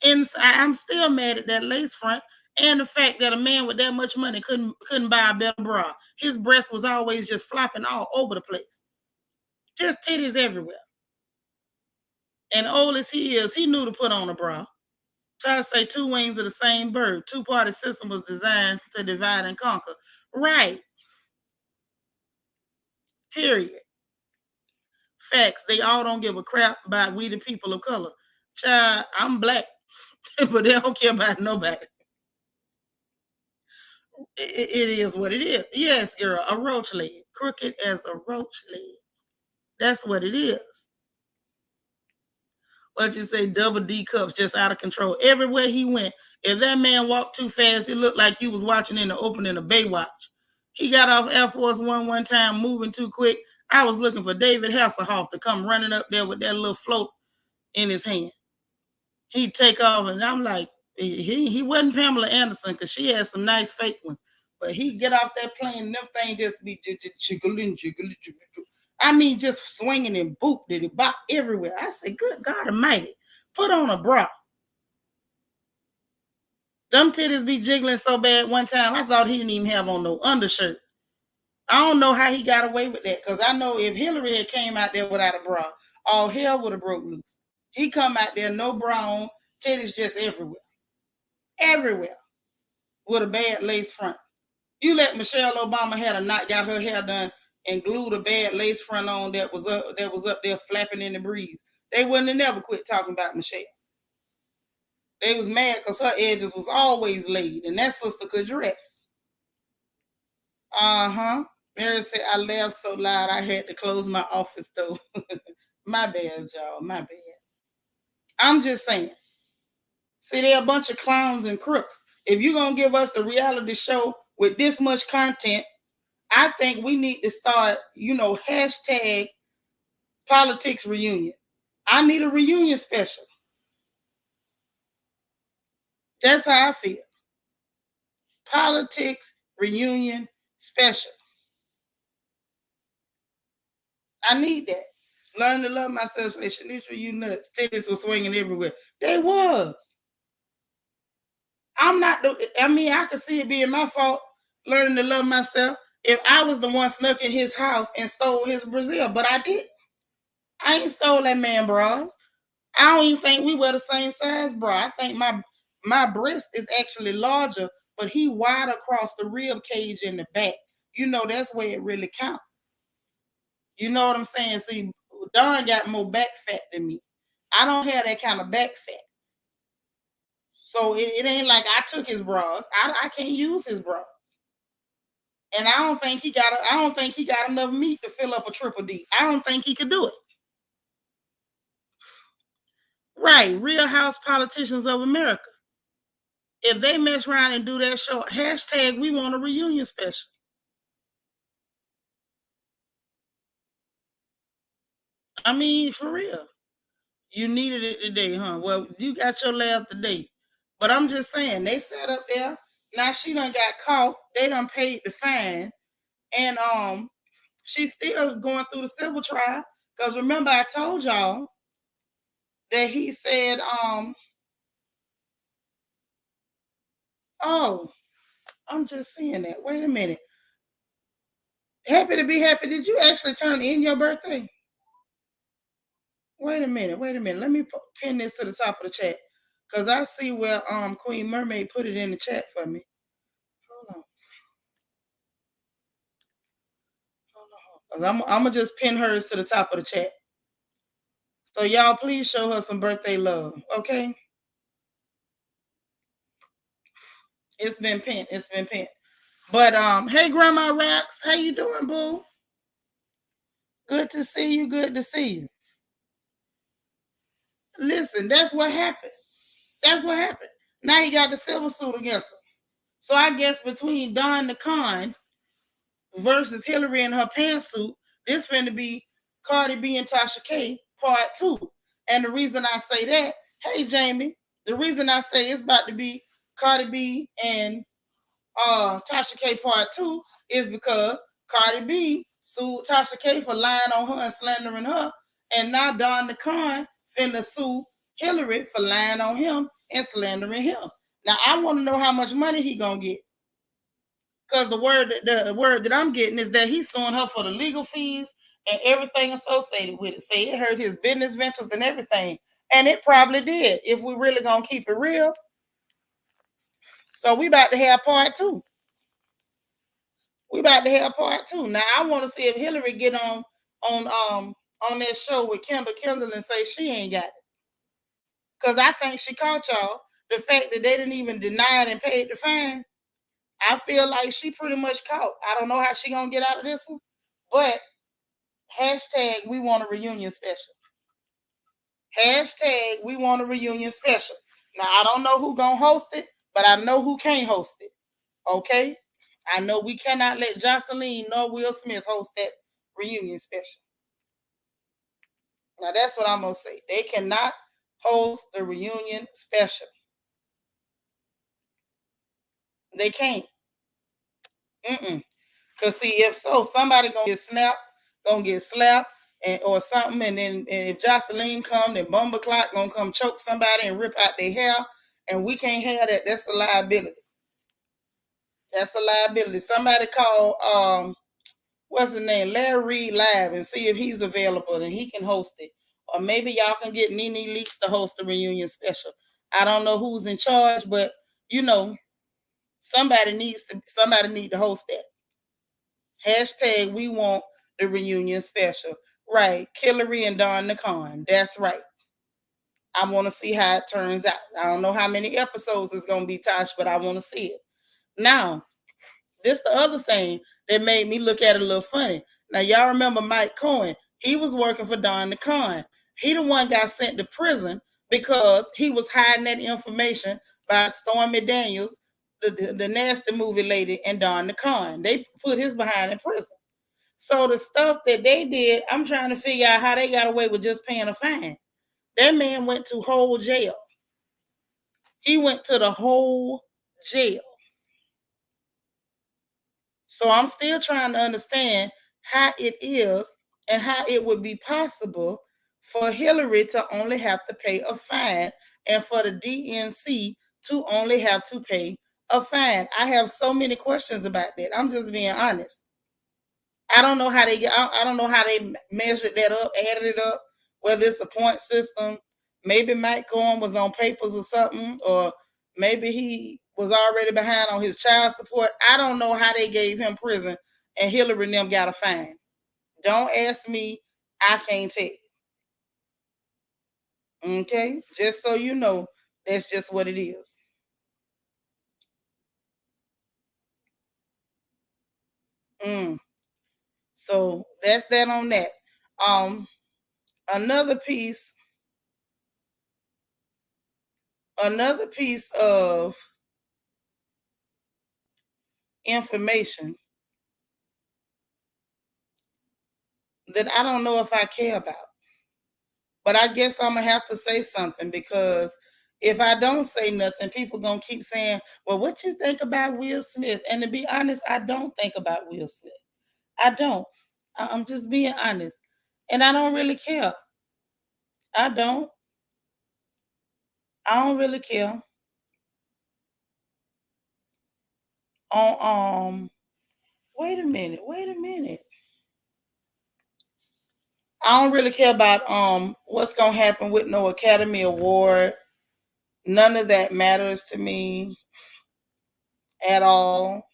And I'm still mad at that lace front and the fact that a man with that much money couldn't buy a better bra. His breast was always just flopping all over the place. Just titties everywhere. And old as he is, he knew to put on a bra. Try to say two wings of the same bird. Two-party system was designed to divide and conquer. Right. Period. Facts. They all don't give a crap about we the people of color. Child, I'm black, but they don't care about nobody. It is what it is. Yes, girl, a roach leg. Crooked as a roach leg. That's what it is. What you say, double D cups just out of control. Everywhere he went, if that man walked too fast, it looked like you was watching in the opening of Baywatch. He got off Air Force one time, moving too quick. I was looking for David Hasselhoff to come running up there with that little float in his hand. He'd take off, and I'm like, he wasn't Pamela Anderson because she had some nice fake ones. But he'd get off that plane, and them things just be jiggling. I mean, just swinging and boop, did it bop everywhere. I said, good God Almighty, put on a bra. Them titties be jiggling so bad one time, I thought he didn't even have on no undershirt. I don't know how he got away with that, because I know if Hillary had came out there without a bra, all hell would have broke loose. He come out there, no bra on, titties just everywhere. Everywhere. With a bad lace front. You let Michelle Obama got her hair done and glued a bad lace front on that was up there flapping in the breeze. They wouldn't have never quit talking about Michelle. They was mad because her edges was always laid, and that sister could dress. Uh-huh. Mary said, I laughed so loud I had to close my office door. My bad, y'all. My bad. I'm just saying. See, they're a bunch of clowns and crooks. If you're going to give us a reality show with this much content, I think we need to start, hashtag politics reunion. I need a reunion special. That's how I feel. Politics reunion special. I need that. Learn to love myself. Say, Shanitra, you nuts. Titties were swinging everywhere. They was. I could see it being my fault, learning to love myself, if I was the one snuck in his house and stole his Brazil, but I didn't. I ain't stole that man bras. I don't even think we wear the same size bra. I think my breast is actually larger, but he wide across the rib cage in the back. that's where it really counts. You know what I'm saying? See, Don got more back fat than me. I don't have that kind of back fat. So it ain't like I took his bras. I can't use his bras. And I don't think he got enough meat to fill up a triple D. I don't think he could do it. Right, Real House Politicians of America. If they mess around and do that show, hashtag we want a reunion special. I mean, for real. You needed it today, huh? Well, you got your laugh today. But I'm just saying, they sat up there. Now she done got caught. They done paid the fine. And she's still going through the civil trial. Because remember, I told y'all that he said, oh, I'm just saying that. Wait a minute. Happy to be happy. Did you actually turn in your birthday? Wait a minute. Let me pin this to the top of the chat. Because I see where Queen Mermaid put it in the chat for me. Hold on. Because I'm going to just pin hers to the top of the chat. So y'all please show her some birthday love, okay? It's been pinned. But hey, Grandma Rocks, how you doing, boo? Good to see you. Listen, that's what happened. Now he got the civil suit against him. So I guess between Don the Con versus Hillary in her pantsuit, this finna be Cardi B and Tasha K part 2. And the reason I say that, hey Jamie, the reason I say it's about to be Cardi B and Tasha K part 2 is because Cardi B sued Tasha K for lying on her and slandering her, and now Don the Con finna sue Hillary for lying on him and slandering him. Now I want to know how much money he gonna get, because the word that I'm getting is that he's suing her for the legal fees and everything associated with it. Say it hurt his business ventures and everything, and it probably did. If we really gonna keep it real, so we about to have part 2. Now I want to see if Hillary get on that show with Kendall and say she ain't got it. Because I think she caught y'all. The fact that they didn't even deny it and paid the fine, I feel like she pretty much caught. I don't know how she gonna get out of this one, but hashtag we want a reunion special. Hashtag we want a reunion special. Now I don't know who gonna host it, but I know who can't host it. Okay? I know we cannot let Jocelyn nor Will Smith host that reunion special. Now that's what I'm gonna say. They cannot host the reunion special. They can't. Cause see, if so, somebody gonna get slapped, or something, and then if Jocelyn come, then Bumble Clock gonna come choke somebody and rip out their hair, and we can't have that. That's a liability. Somebody call what's his name, Larry Reed Live, and see if he's available and he can host it. Or maybe y'all can get Nene Leakes to host the reunion special. I don't know who's in charge, but somebody need to host that. Hashtag we want the reunion special. Right. Hillary and Don the Con. That's right. I want to see how it turns out. I don't know how many episodes it's going to be, Tosh, but I want to see it. Now, this the other thing that made me look at it a little funny. Now, y'all remember Mike Cohen. He was working for Don the Con. He the one got sent to prison because he was hiding that information by Stormy Daniels, the nasty movie lady, and Don the Con. They put his behind in prison. So the stuff that they did, I'm trying to figure out how they got away with just paying a fine. That man went to whole jail. He went to the whole jail. So I'm still trying to understand how it is and how it would be possible for Hillary to only have to pay a fine and for the DNC to only have to pay a fine. I have so many questions about that. I'm just being honest. I don't know how they measured that up, added it up, whether it's a point system. Maybe Mike Cohen was on papers or something, or maybe he was already behind on his child support. I don't know how they gave him prison and Hillary and them got a fine. Don't ask me. I can't tell. Okay? Just so you know, that's just what it is. Mm. So that's that on that. Um, another piece, another piece of information that I don't know if I care about. But I guess I'm gonna have to say something because if I don't say nothing, people gonna keep saying, "Well, what you think about Will Smith?" And to be honest, I don't think about Will Smith. I don't. I'm just being honest, and I don't really care. I don't. I don't really care. On wait a minute. Wait a minute. I don't really care about what's gonna happen with no Academy Award. None of that matters to me at all.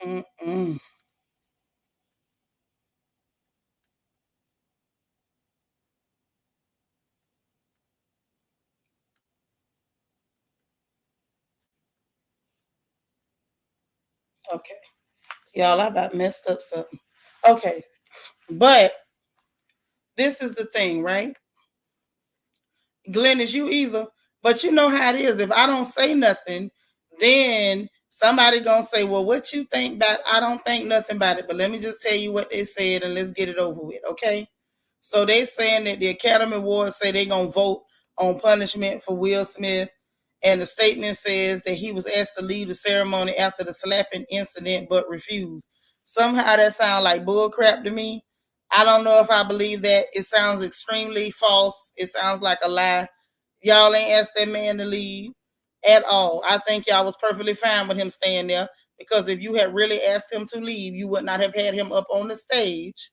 Mm-mm. Okay. Y'all, I about messed up something. Okay. But this is the thing, right? Glenn, is you either. But you know how it is. If I don't say nothing, then somebody gonna say, "Well, what you think about?" I don't think nothing about it. But let me just tell you what they said, and let's get it over with, okay? So they saying that the Academy Awards say they gonna vote on punishment for Will Smith, and the statement says that he was asked to leave the ceremony after the slapping incident, but refused. Somehow that sounds like bull crap to me. I don't know if I believe that. It sounds extremely false. It sounds like a lie. Y'all ain't asked that man to leave at all. I think y'all was perfectly fine with him staying there because if you had really asked him to leave, you would not have had him up on the stage,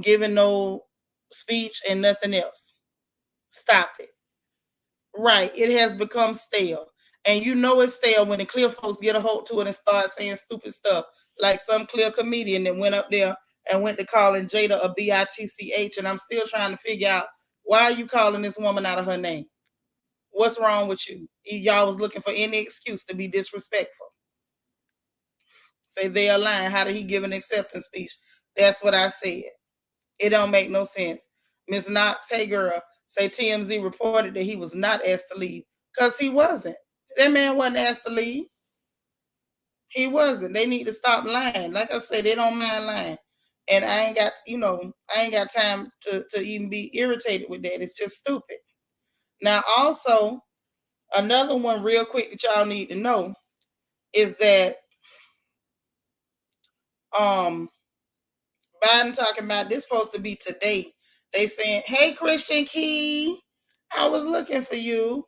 giving no speech and nothing else. Stop it. Right. It has become stale. And you know it's stale when the clear folks get a hold to it and start saying stupid stuff. Like some clear comedian that went up there and went to calling Jada a bitch. And I'm still trying to figure out why are you calling this woman out of her name? What's wrong with you? Y'all was looking for any excuse to be disrespectful. Say they are lying. How did he give an acceptance speech? That's what I said. It don't make no sense. Miss Knox, hey girl, say TMZ reported that he was not asked to leave because he wasn't. That man wasn't asked to leave. He wasn't. They need to stop lying. Like I said, they don't mind lying. And I ain't got, I ain't got time to even be irritated with that. It's just stupid. Now, also, another one real quick that y'all need to know is that um Biden talking about this supposed to be today. They saying, "Hey, Christian Key, I was looking for you."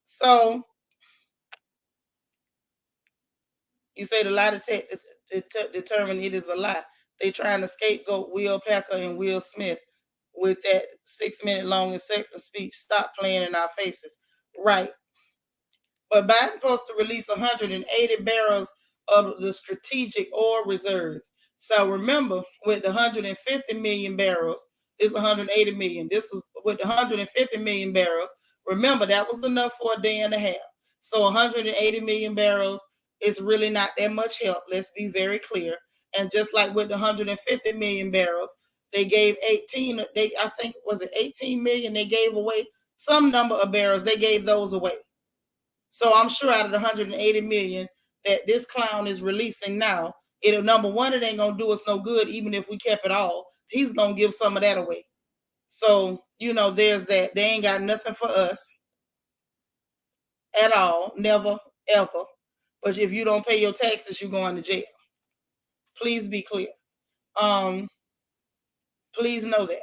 So you say the lie detector determined it is a lie. They trying to scapegoat Will Packer and Will Smith with that 6 minute long acceptance speech. Stop playing in our faces. Right. But Biden supposed to release 180 barrels of the strategic oil reserves. So remember, with the 150 million barrels, this 180 million. This was with the 150 million barrels. Remember, that was enough for a day and a half. So 180 million barrels is really not that much help. Let's be very clear. And just like with the 150 million barrels, they gave 18. I think was it 18 million. They gave away some number of barrels. They gave those away. So I'm sure out of the 180 million that this clown is releasing now, it'll number one, it ain't gonna do us no good, even if we kept it all. He's gonna give some of that away. So, there's that. They ain't got nothing for us at all, never, ever. But if you don't pay your taxes, you're going to jail. Please be clear. Um, please know that.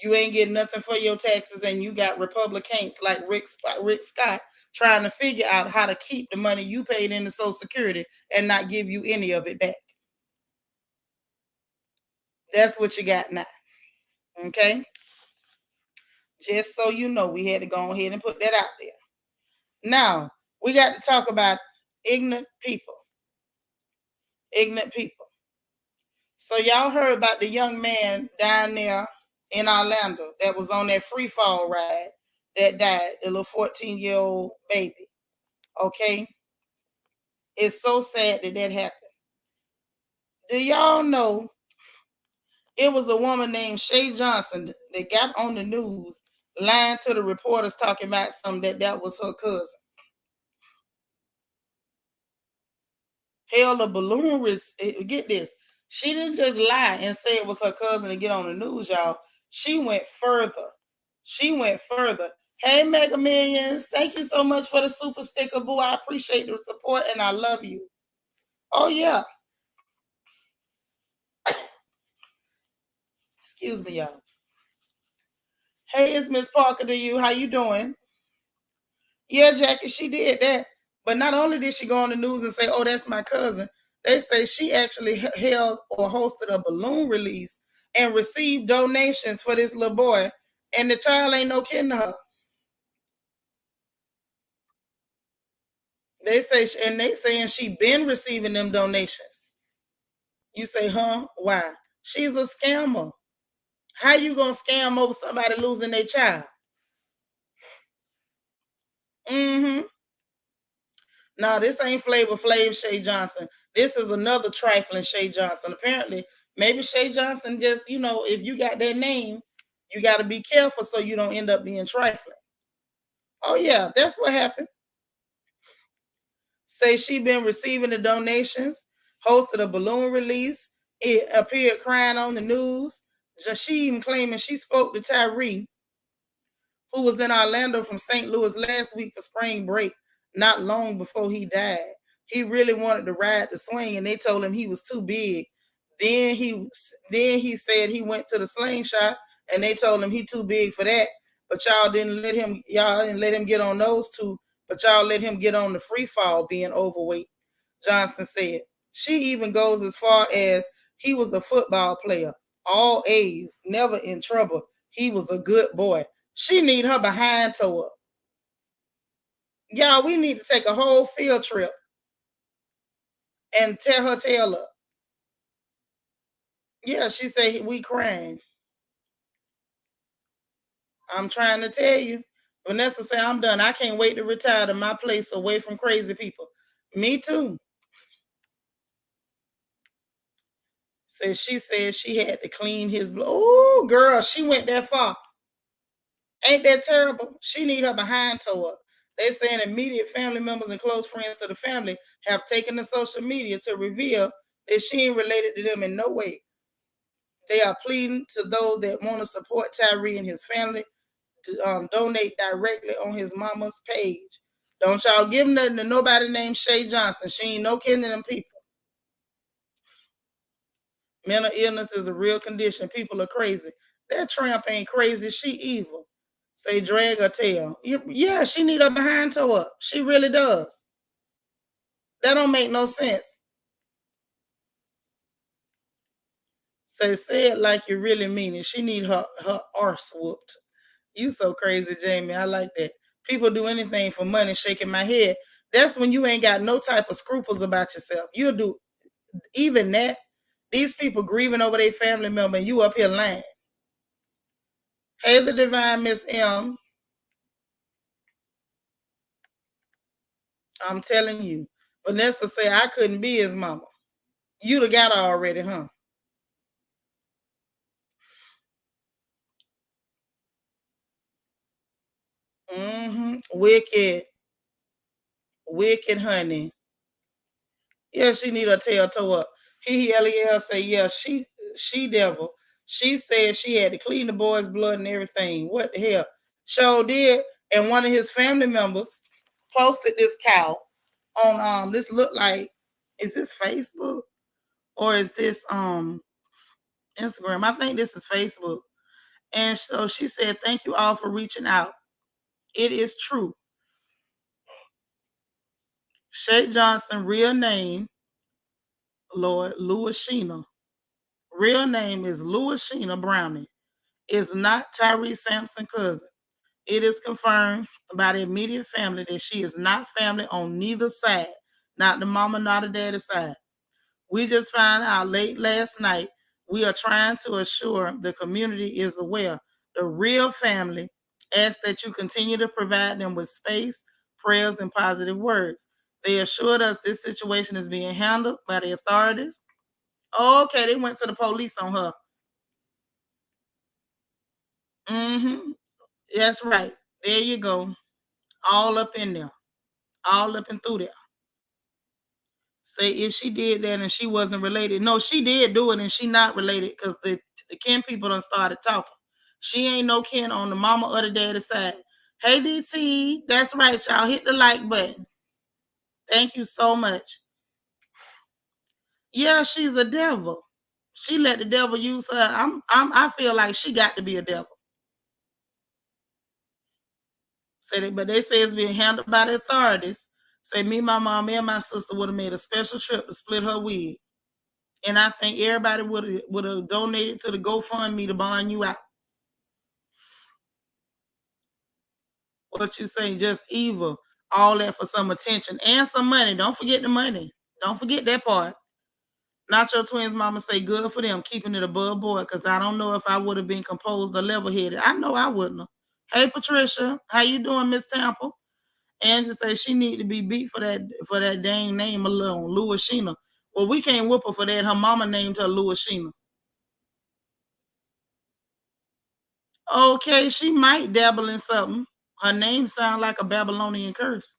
You ain't getting nothing for your taxes, and you got Republicans like Rick Scott trying to figure out how to keep the money you paid into Social Security and not give you any of it back. That's what you got now. Okay? Just so you know, we had to go ahead and put that out there. Now, we got to talk about ignorant people. Ignorant people. So y'all heard about the young man down there in Orlando that was on that free fall ride that died, the little 14-year-old baby. Okay? It's so sad that that happened. Do y'all know it was a woman named Shay Johnson that got on the news lying to the reporters talking about something that was her cousin? Hell, the balloon get this. She didn't just lie and say it was her cousin to get on the news, y'all. She went further. She went further. Hey, Mega Millions, thank you so much for the super sticker, boo. I appreciate the support and I love you. Oh, yeah. Excuse me, y'all. Hey, it's Miss Parker to you. How you doing? Yeah, Jackie, she did that. But not only did she go on the news and say, oh, that's my cousin, they say she actually held or hosted a balloon release and received donations for this little boy. And the child ain't no kin to her. They say, and they saying she been receiving them donations. You say, huh? Why? She's a scammer. How you gonna scam over somebody losing their child? Mm-hmm. No, this ain't Flavor Flav Shay Johnson. This is another trifling Shay Johnson. Apparently, maybe Shay Johnson just, if you got that name, you got to be careful so you don't end up being trifling. Oh, yeah, that's what happened. Say she been receiving the donations, hosted a balloon release. It appeared crying on the news. She even claiming she spoke to Tyree, who was in Orlando from St. Louis last week for spring break, not long before he died. He really wanted to ride the swing, and they told him he was too big. Then he said he went to the slingshot, and they told him he too big for that. But y'all didn't let him get on those two, but y'all let him get on the free fall being overweight. Johnson said. She even goes as far as he was a football player, all A's, never in trouble. He was a good boy. She need her behind toe up. Y'all, we need to take a whole field trip and tear her tail up. Yeah, she said we crying. I'm trying to tell you. Vanessa said, I'm done. I can't wait to retire to my place away from crazy people. Me too. She said she had to clean his blood. Oh, girl, she went that far. Ain't that terrible? She need her behind toe up. They saying immediate family members and close friends to the family have taken to social media to reveal that she ain't related to them in no way. They are pleading to those that want to support Tyree and his family to donate directly on his mama's page. Don't y'all give nothing to nobody named Shay Johnson. She ain't no kin to them people. Mental illness is a real condition. People are crazy. That tramp ain't crazy. She evil. Say drag her tail. Yeah, she need her behind toe up. She really does. That don't make no sense. Say it like you really mean it. She need her arse whooped. You so crazy, Jamie. I like that. People do anything for money, shaking my head. That's when you ain't got no type of scruples about yourself. You'll do even that. These people grieving over their family member and you up here lying. Hey, the divine Miss M. I'm telling you. Vanessa said I couldn't be his mama. You'd have got her already, huh? Mm-hmm. Wicked. Wicked, honey. Yeah, she need her tail toe up. Lel say, yeah, she devil. She said she had to clean the boy's blood and everything. What the hell? Sure did. And one of his family members posted this cow on this look like, is this Facebook or is this Instagram? I think this is Facebook. And so she said, thank you all for reaching out. It is true. Shay Johnson, real name, Lord, Louisina. Real name is Louisina Browning. Is not Tyrese Sampson's cousin. It is confirmed by the immediate family that she is not family on neither side, not the mama, not the daddy side. We just found out late last night. We are trying to assure the community is aware. The real family asks that you continue to provide them with space, prayers, and positive words. They assured us this situation is being handled by the authorities. Okay, they went to the police on her. Mm-hmm. That's right. There you go. All up in there. All up and through there. Say if she did that and she wasn't related. No, she did do it and she not related because the kin people done started talking. She ain't no kin on the mama or the daddy side. Hey DT, that's right, y'all. Hit the like button. Thank you so much. Yeah, she's a devil. She let the devil use her. I feel like she got to be a devil. Say that, but they say it's being handled by the authorities. Say me, my mom, and my sister would have made a special trip to split her wig. And I think everybody would have donated to the GoFundMe to bond you out. What you say? Just evil. All that for some attention and some money. Don't forget the money. Don't forget that part. Not your twins mama say good for them keeping it above board because I don't know if I would have been composed or level headed. I know I wouldn't have. Hey Patricia, how you doing, Miss Temple? Angie say she need to be beat for that dang name alone, Louisina. Well, we can't whoop her for that. Her mama named her Louisina. Okay, she might dabble in something. Her name sounds like a Babylonian curse.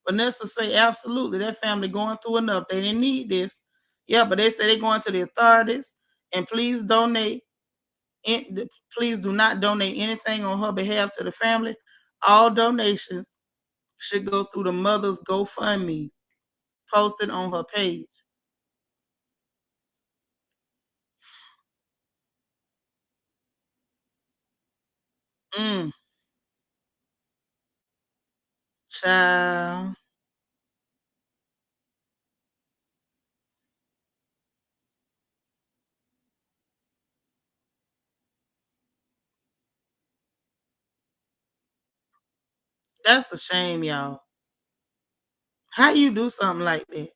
Vanessa say absolutely that family going through enough. They didn't need this. Yeah, but they say they're going to the authorities and please donate. Please do not donate anything on her behalf to the family. All donations should go through the mother's GoFundMe posted on her page. Mm, child. That's a shame, y'all. How you do something like that?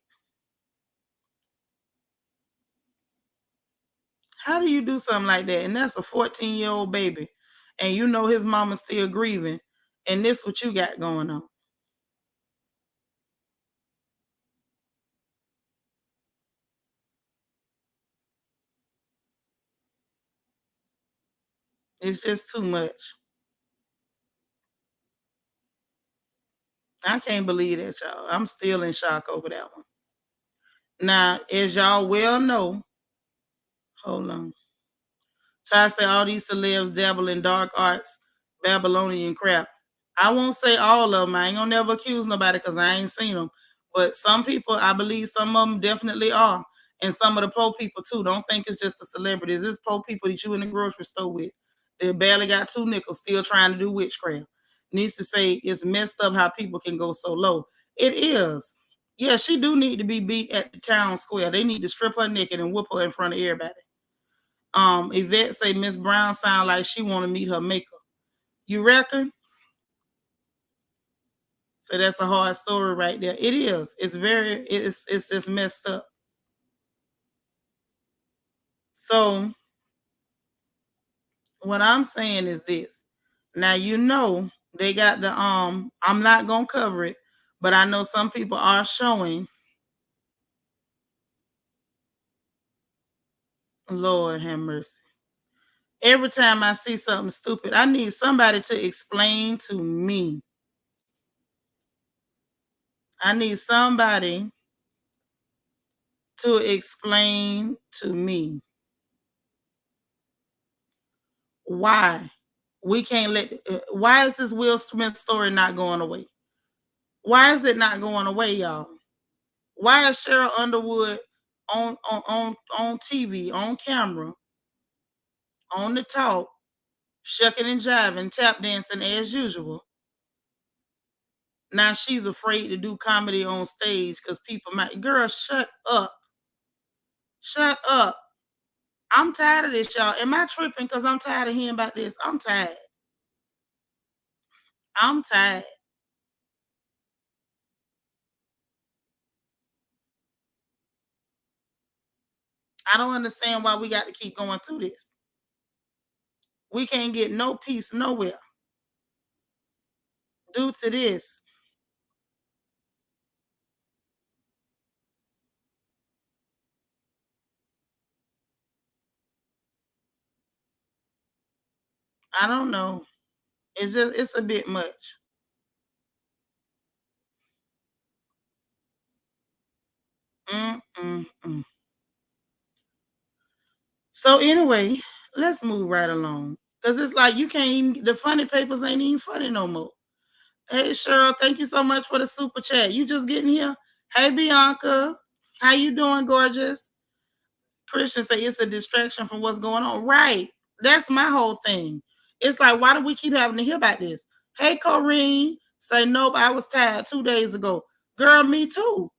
How do you do something like that? And that's a 14-year-old baby. And you know his mama's still grieving. And this what you got going on. It's just too much. I can't believe that, y'all. I'm still in shock over that one. Now, as y'all well know, hold on. Ty said all these celebs dabble in dark arts, Babylonian crap. I won't say all of them. I ain't gonna never accuse nobody because I ain't seen them. But some people, I believe some of them definitely are. And some of the poor people too. Don't think it's just the celebrities. It's poor people that you in the grocery store with. They barely got 2 nickels still trying to do witchcraft. Needs to say it's messed up how people can go so low. It is. Yeah, she do need to be beat at the town square. They need to strip her naked and whoop her in front of everybody. Yvette say Miss Brown sound like she want to meet her maker. You reckon? So that's a hard story right there. It is. It's just messed up. So what I'm saying is this. Now you know they got the I'm not gonna cover it, but I know some people are showing. Lord have mercy. Every time I see something stupid, I need somebody to explain to me. I need somebody to explain to me why we can't let. Why is this Will Smith story not going away? Why is it not going away, y'all? Why is Cheryl Underwood on TV, on camera, on the talk, shucking and jiving, tap dancing as usual? Now she's afraid to do comedy on stage because people might, girl, shut up. Shut up. I'm tired of this, y'all. Am I tripping because I'm tired of hearing about this? I'm tired. I'm tired. I don't understand why we got to keep going through this. We can't get no peace nowhere due to this. I don't know. It's a bit much. Mm, mm, mm. So anyway, let's move right along. Cause it's like you can't even, the funny papers ain't even funny no more. Hey Cheryl, thank you so much for the super chat. You just getting here? Hey Bianca, how you doing, gorgeous? Christian say it's a distraction from what's going on. Right. That's my whole thing. It's like, why do we keep having to hear about this? Hey Corrine, say nope, I was tired 2 days ago. Girl, me too.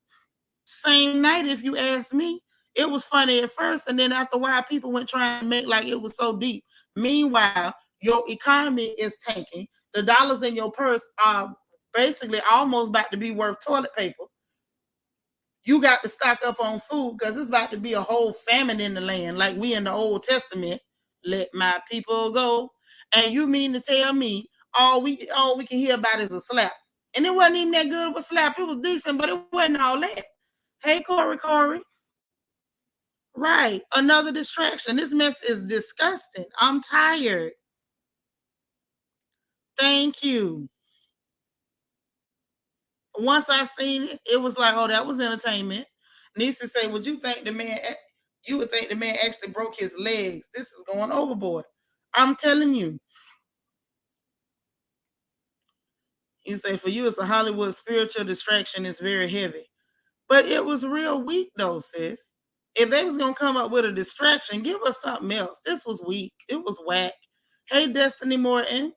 Same night, if you ask me. It was funny at first, and then after a while, people went trying to make like it was so deep. Meanwhile, your economy is tanking. The dollars in your purse are basically almost about to be worth toilet paper. You got to stock up on food because it's about to be a whole famine in the land, like we in the Old Testament. Let my people go. And you mean to tell me all we can hear about is a slap? And it wasn't even that good of a slap. It was decent, but it wasn't all that. Hey, Corey. Right. Another distraction. This mess is disgusting. I'm tired. Thank you. Once I seen it, it was like, oh, that was entertainment. Nisa say, you would think the man actually broke his legs. This is going overboard. I'm telling you. You say, for you, it's a Hollywood spiritual distraction. It's very heavy. But it was real weak, though, sis. If they was going to come up with a distraction, give us something else. This was weak. It was whack. Hey, Destiny Morton.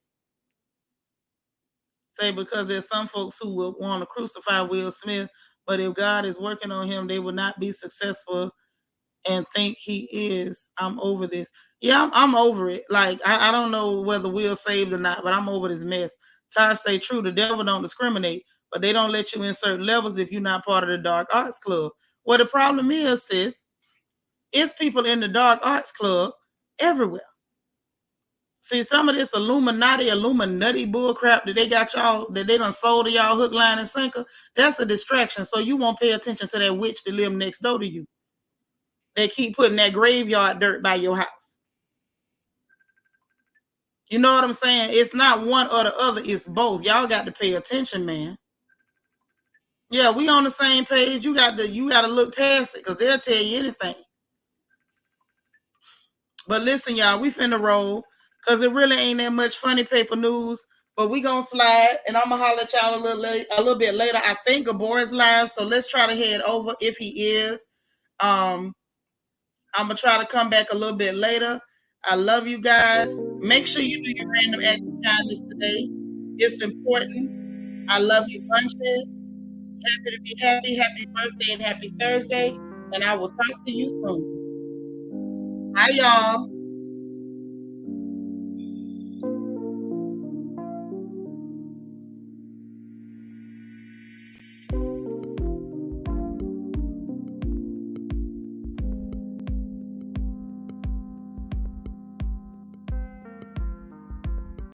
Say, because there's some folks who will want to crucify Will Smith, but if God is working on him, they will not be successful and think he is. I'm over this. Yeah, I'm over it. Like, I don't know whether Will saved or not, but I'm over this mess. Taj say, true, the devil don't discriminate, but they don't let you in certain levels if you're not part of the dark arts club. Well, the problem is, sis, it's people in the dark arts club everywhere. See, some of this Illuminati bullcrap that they got y'all, that they done sold to y'all hook, line, and sinker, that's a distraction. So you won't pay attention to that witch that live next door to you. They keep putting that graveyard dirt by your house. You know what I'm saying? It's not one or the other, it's both. Y'all got to pay attention, man. Yeah, we on the same page. You gotta look past it because they'll tell you anything. But listen, y'all, we finna roll because it really ain't that much funny paper news. But we gonna slide, and I'm gonna holler at y'all a little bit later. I think Gabor is live, so let's try to head over if he is. I'm gonna try to come back a little bit later. I love you guys. Make sure you do your random acts of kindness today. It's important. I love you bunches. Happy to be happy. Happy birthday and happy Thursday. And I will talk to you soon. Bye, y'all.